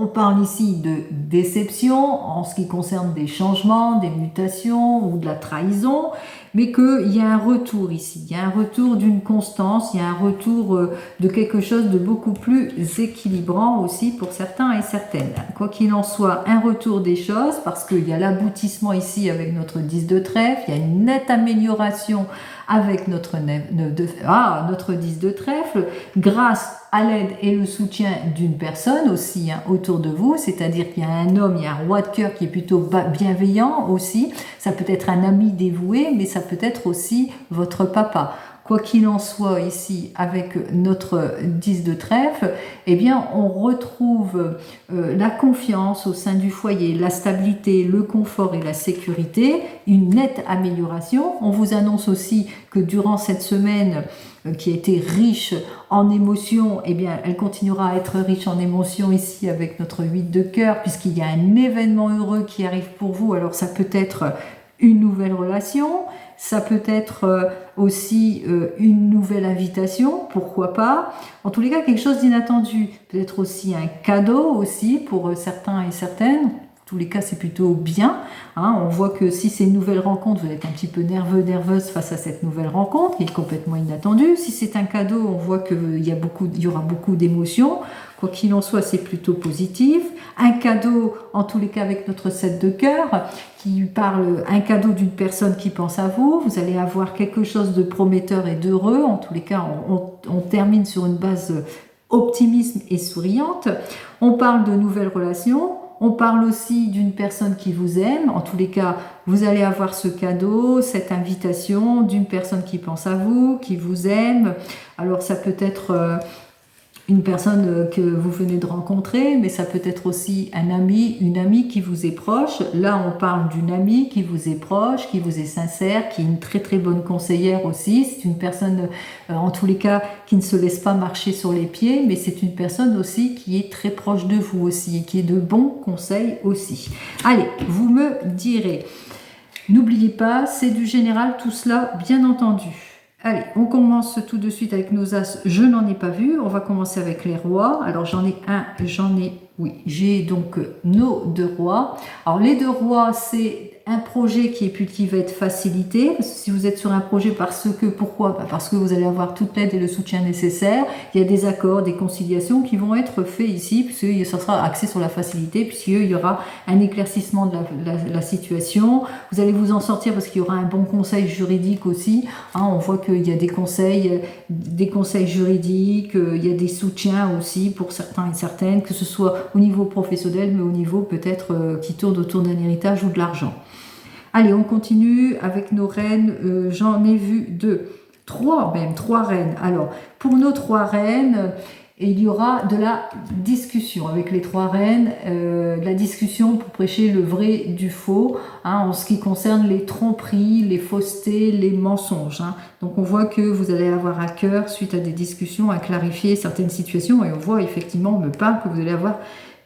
On parle ici de déception en ce qui concerne des changements, des mutations ou de la trahison, mais qu'il y a un retour ici, il y a un retour d'une constance, il y a un retour de quelque chose de beaucoup plus équilibrant aussi pour certains et certaines. Quoi qu'il en soit, un retour des choses, parce qu'il y a l'aboutissement ici avec notre 10 de trèfle, il y a une nette amélioration avec notre 10 de trèfle, grâce à l'aide et le soutien d'une personne aussi autour de vous, c'est-à-dire qu'il y a un homme, il y a un roi de cœur qui est plutôt bienveillant aussi, ça peut être un ami dévoué, mais ça peut être aussi votre papa. Quoi qu'il en soit ici avec notre 10 de trèfle, eh bien on retrouve la confiance au sein du foyer, la stabilité, le confort et la sécurité, une nette amélioration. On vous annonce aussi que durant cette semaine qui a été riche en émotions, eh bien elle continuera à être riche en émotions ici avec notre 8 de cœur, puisqu'il y a un événement heureux qui arrive pour vous. Alors ça peut être une nouvelle relation, ça peut être aussi une nouvelle invitation, pourquoi pas. En tous les cas, quelque chose d'inattendu. Peut-être aussi un cadeau aussi pour certains et certaines. En tous les cas, c'est plutôt bien. On voit que si c'est une nouvelle rencontre, vous êtes un petit peu nerveux, nerveuse face à cette nouvelle rencontre qui est complètement inattendue. Si c'est un cadeau, on voit qu'il y aura beaucoup d'émotions. Quoi qu'il en soit, c'est plutôt positif. Un cadeau, en tous les cas avec notre 7 de cœur, qui parle un cadeau d'une personne qui pense à vous. Vous allez avoir quelque chose de prometteur et d'heureux. En tous les cas, on termine sur une base optimisme et souriante. On parle de nouvelles relations. On parle aussi d'une personne qui vous aime. En tous les cas, vous allez avoir ce cadeau, cette invitation d'une personne qui pense à vous, qui vous aime. Alors ça peut être une personne que vous venez de rencontrer, mais ça peut être aussi un ami, une amie qui vous est proche. Là, on parle d'une amie qui vous est proche, qui vous est sincère, qui est une très très bonne conseillère aussi. C'est une personne, en tous les cas, qui ne se laisse pas marcher sur les pieds, mais c'est une personne aussi qui est très proche de vous aussi et qui est de bons conseils aussi. Allez, vous me direz. N'oubliez pas, c'est du général tout cela, bien entendu. Allez, on commence tout de suite avec nos as. Je n'en ai pas vu. On va commencer avec les rois. Alors j'ai donc nos 2 rois. Alors les 2 rois, c'est un projet qui va être facilité. Si vous êtes sur un projet pourquoi ? Parce que vous allez avoir toute l'aide et le soutien nécessaire. Il y a des accords, des conciliations qui vont être faits ici, puisque ça sera axé sur la facilité, puisqu'il y aura un éclaircissement de la situation. Vous allez vous en sortir parce qu'il y aura un bon conseil juridique aussi. On voit qu'il y a des conseils juridiques, il y a des soutiens aussi pour certains et certaines, que ce soit au niveau professionnel, mais au niveau peut-être qui tourne autour d'un héritage ou de l'argent. Allez, on continue avec nos reines. J'en ai vu 3 reines. Alors, pour nos 3 reines, il y aura de la discussion avec les 3 reines, la discussion pour prêcher le vrai du faux, en ce qui concerne les tromperies, les faussetés, les mensonges. Donc on voit que vous allez avoir à cœur, suite à des discussions, à clarifier certaines situations, et on voit effectivement, on me parle que vous allez avoir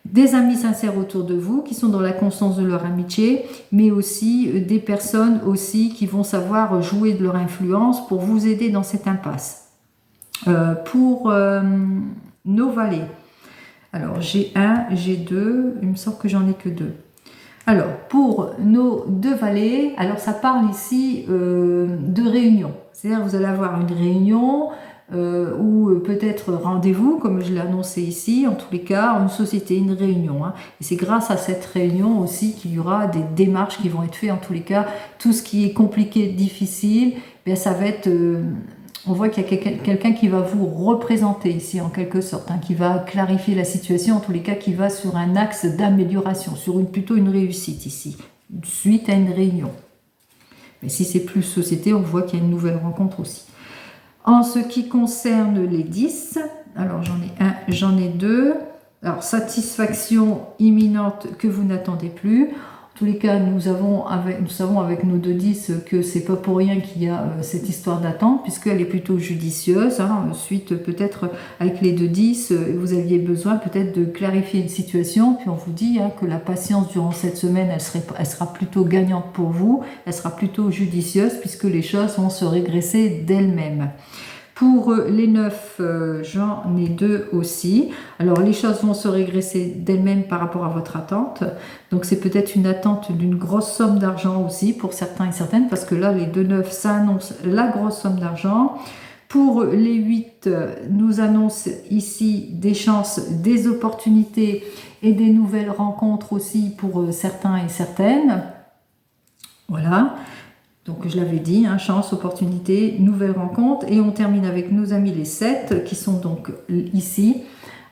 des amis sincères autour de vous qui sont dans la constance de leur amitié, mais aussi des personnes aussi qui vont savoir jouer de leur influence pour vous aider dans cette impasse. Pour nos valets, alors j'ai 1, j'ai 2, il me semble que j'en ai que 2. Alors pour nos 2 valets, alors ça parle ici de réunion, c'est-à-dire vous allez avoir une réunion ou peut-être rendez-vous, comme je l'ai annoncé ici, en tous les cas, une société, une réunion. Et c'est grâce à cette réunion aussi qu'il y aura des démarches qui vont être faites. En tous les cas, tout ce qui est compliqué, difficile, ça va être... on voit qu'il y a quelqu'un qui va vous représenter ici, en quelque sorte, qui va clarifier la situation, en tous les cas, qui va sur un axe d'amélioration, sur plutôt une réussite ici, suite à une réunion. Mais si c'est plus société, on voit qu'il y a une nouvelle rencontre aussi. En ce qui concerne les 10, alors j'en ai 1, j'en ai 2. Alors, satisfaction imminente que vous n'attendez plus. En tous les cas, nous savons avec nos 2-10 que c'est pas pour rien qu'il y a cette histoire d'attente, puisqu'elle est plutôt judicieuse. Hein, suite peut-être avec les 2-10, vous aviez besoin peut-être de clarifier une situation, puis on vous dit hein, que la patience durant cette semaine, elle sera plutôt gagnante pour vous, elle sera plutôt judicieuse, puisque les choses vont se régresser d'elles-mêmes. Pour les 9, j'en ai 2 aussi. Alors, les choses vont se régresser d'elles-mêmes par rapport à votre attente. Donc, c'est peut-être une attente d'une grosse somme d'argent aussi pour certains et certaines, parce que là, les 2-9, ça annonce la grosse somme d'argent. Pour les 8, nous annonce ici des chances, des opportunités et des nouvelles rencontres aussi pour certains et certaines. Voilà. Donc je l'avais dit, hein, chance, opportunité, nouvelle rencontre. Et on termine avec nos amis les 7 qui sont donc ici.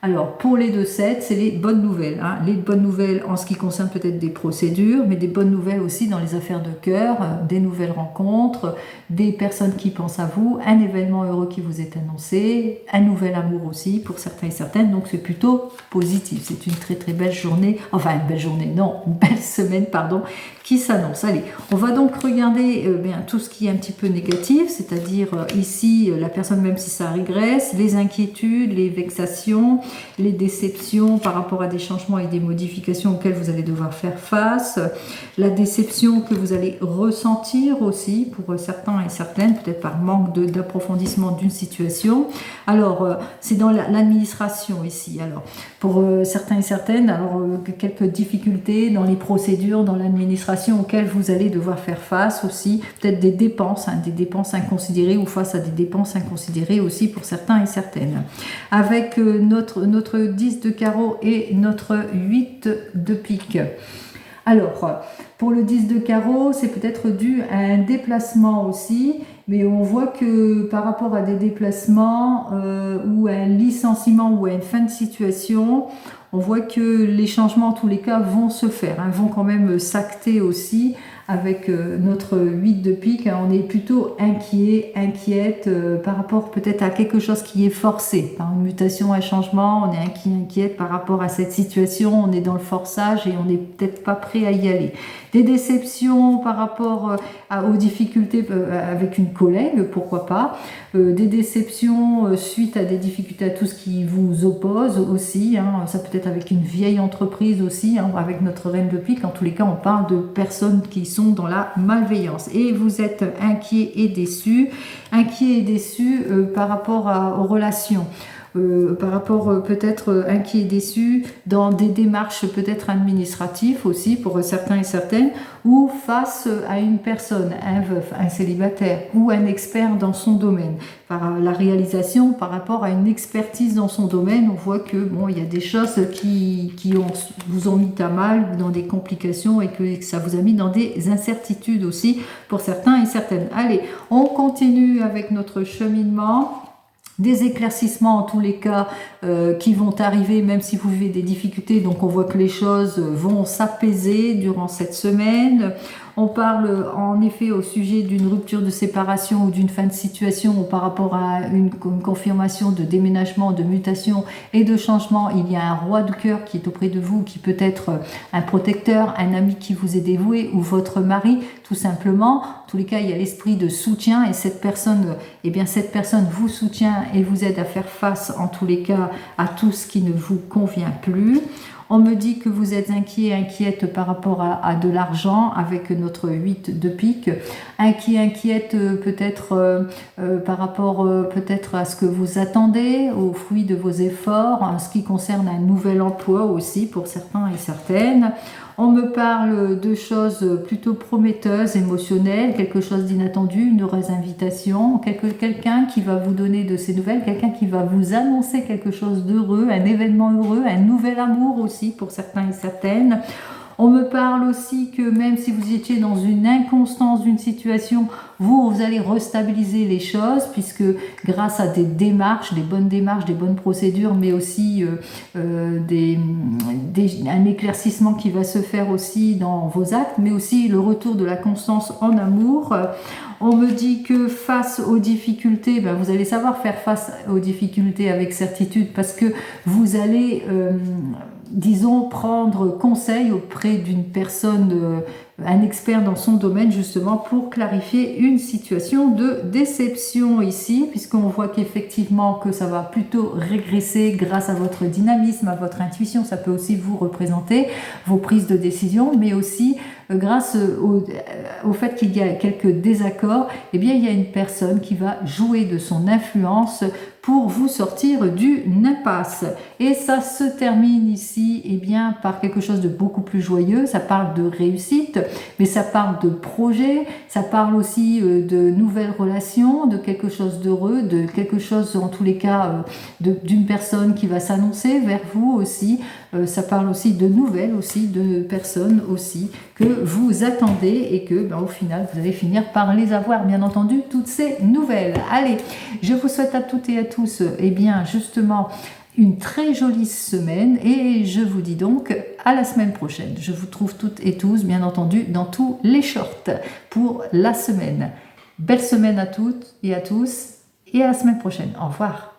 Alors pour les 2-7, c'est les bonnes nouvelles. Hein. Les bonnes nouvelles en ce qui concerne peut-être des procédures, mais des bonnes nouvelles aussi dans les affaires de cœur, des nouvelles rencontres, des personnes qui pensent à vous, un événement heureux qui vous est annoncé, un nouvel amour aussi pour certains et certaines. Donc c'est plutôt positif. C'est une très très belle journée, enfin une belle journée, non, une belle semaine, pardon, qui s'annonce. Allez, on va donc regarder tout ce qui est un petit peu négatif, c'est-à-dire ici, la personne, même si ça régresse, les inquiétudes, les vexations, les déceptions par rapport à des changements et des modifications auxquelles vous allez devoir faire face, la déception que vous allez ressentir aussi pour certains et certaines, peut-être par manque d'approfondissement d'une situation. Alors, c'est dans l'administration ici. Alors, pour certains et certaines, alors quelques difficultés dans les procédures, dans l'administration auxquelles vous allez devoir faire face aussi, peut-être des dépenses inconsidérées ou face à des dépenses inconsidérées aussi pour certains et certaines. Avec notre 10 de carreau et notre 8 de pique. Alors, pour le 10 de carreau, c'est peut-être dû à un déplacement aussi, mais on voit que par rapport à des déplacements ou à un licenciement ou à une fin de situation, on voit que les changements en tous les cas vont se faire, hein, vont quand même s'acter aussi avec notre 8 de pique. Hein, on est plutôt inquiète par rapport peut-être à quelque chose qui est forcé, par une mutation, un changement, on est inquiète par rapport à cette situation, on est dans le forçage et on n'est peut-être pas prêt à y aller. Des déceptions par rapport aux difficultés avec une collègue, pourquoi pas, des déceptions suite à des difficultés, à tout ce qui vous oppose aussi, hein, ça peut être avec une vieille entreprise aussi, hein, avec notre reine de pique. En tous les cas, on parle de personnes qui sont dans la malveillance et vous êtes inquiet et déçu par rapport aux relations. Par rapport peut-être inquiet et déçu dans des démarches peut-être administratives aussi pour certains et certaines, ou face à une personne, un veuf, un célibataire ou un expert dans son domaine. Par la réalisation, par rapport à une expertise dans son domaine, on voit que bon, il y a des choses qui vous ont mis à mal dans des complications et que ça vous a mis dans des incertitudes aussi pour certains et certaines. Allez, on continue avec notre cheminement. Des éclaircissements en tous les cas qui vont arriver même si vous vivez des difficultés, donc on voit que les choses vont s'apaiser durant cette semaine. On parle en effet au sujet d'une rupture de séparation ou d'une fin de situation ou par rapport à une confirmation de déménagement, de mutation et de changement. Il y a un roi de cœur qui est auprès de vous, qui peut être un protecteur, un ami qui vous est dévoué ou votre mari tout simplement. En tous les cas, il y a l'esprit de soutien et cette personne vous soutient et vous aide à faire face en tous les cas à tout ce qui ne vous convient plus. On me dit que vous êtes inquiète par rapport à de l'argent avec notre 8 de pique. Inquiète peut-être par rapport peut-être à ce que vous attendez, aux fruits de vos efforts, en ce qui concerne un nouvel emploi aussi pour certains et certaines. On me parle de choses plutôt prometteuses, émotionnelles, quelque chose d'inattendu, une heureuse invitation, quelqu'un qui va vous donner de ces nouvelles, quelqu'un qui va vous annoncer quelque chose d'heureux, un événement heureux, un nouvel amour aussi pour certains et certaines. On me parle aussi que même si vous étiez dans une inconstance d'une situation, vous allez restabiliser les choses puisque grâce à des démarches, des bonnes procédures, mais aussi un éclaircissement qui va se faire aussi dans vos actes, mais aussi le retour de la constance en amour. On me dit que face aux difficultés, vous allez savoir faire face aux difficultés avec certitude parce que vous allez disons, prendre conseil auprès d'une personne, un expert dans son domaine, justement, pour clarifier une situation de déception ici, puisqu'on voit qu'effectivement que ça va plutôt régresser grâce à votre dynamisme, à votre intuition. Ça peut aussi vous représenter vos prises de décision, mais aussi grâce au fait qu'il y a quelques désaccords, eh bien, il y a une personne qui va jouer de son influence pour vous sortir d'une impasse. Et ça se termine ici, eh bien, par quelque chose de beaucoup plus joyeux. Ça parle de réussite, mais ça parle de projet, ça parle aussi de nouvelles relations, de quelque chose d'heureux, de quelque chose, en tous les cas, d'une personne qui va s'annoncer vers vous aussi. Ça parle aussi de nouvelles, aussi de personnes aussi que vous attendez et que, au final, vous allez finir par les avoir, bien entendu, toutes ces nouvelles. Allez, je vous souhaite à toutes et à tous, eh bien, justement, une très jolie semaine et je vous dis donc à la semaine prochaine. Je vous trouve toutes et tous, bien entendu, dans tous les shorts pour la semaine. Belle semaine à toutes et à tous et à la semaine prochaine. Au revoir.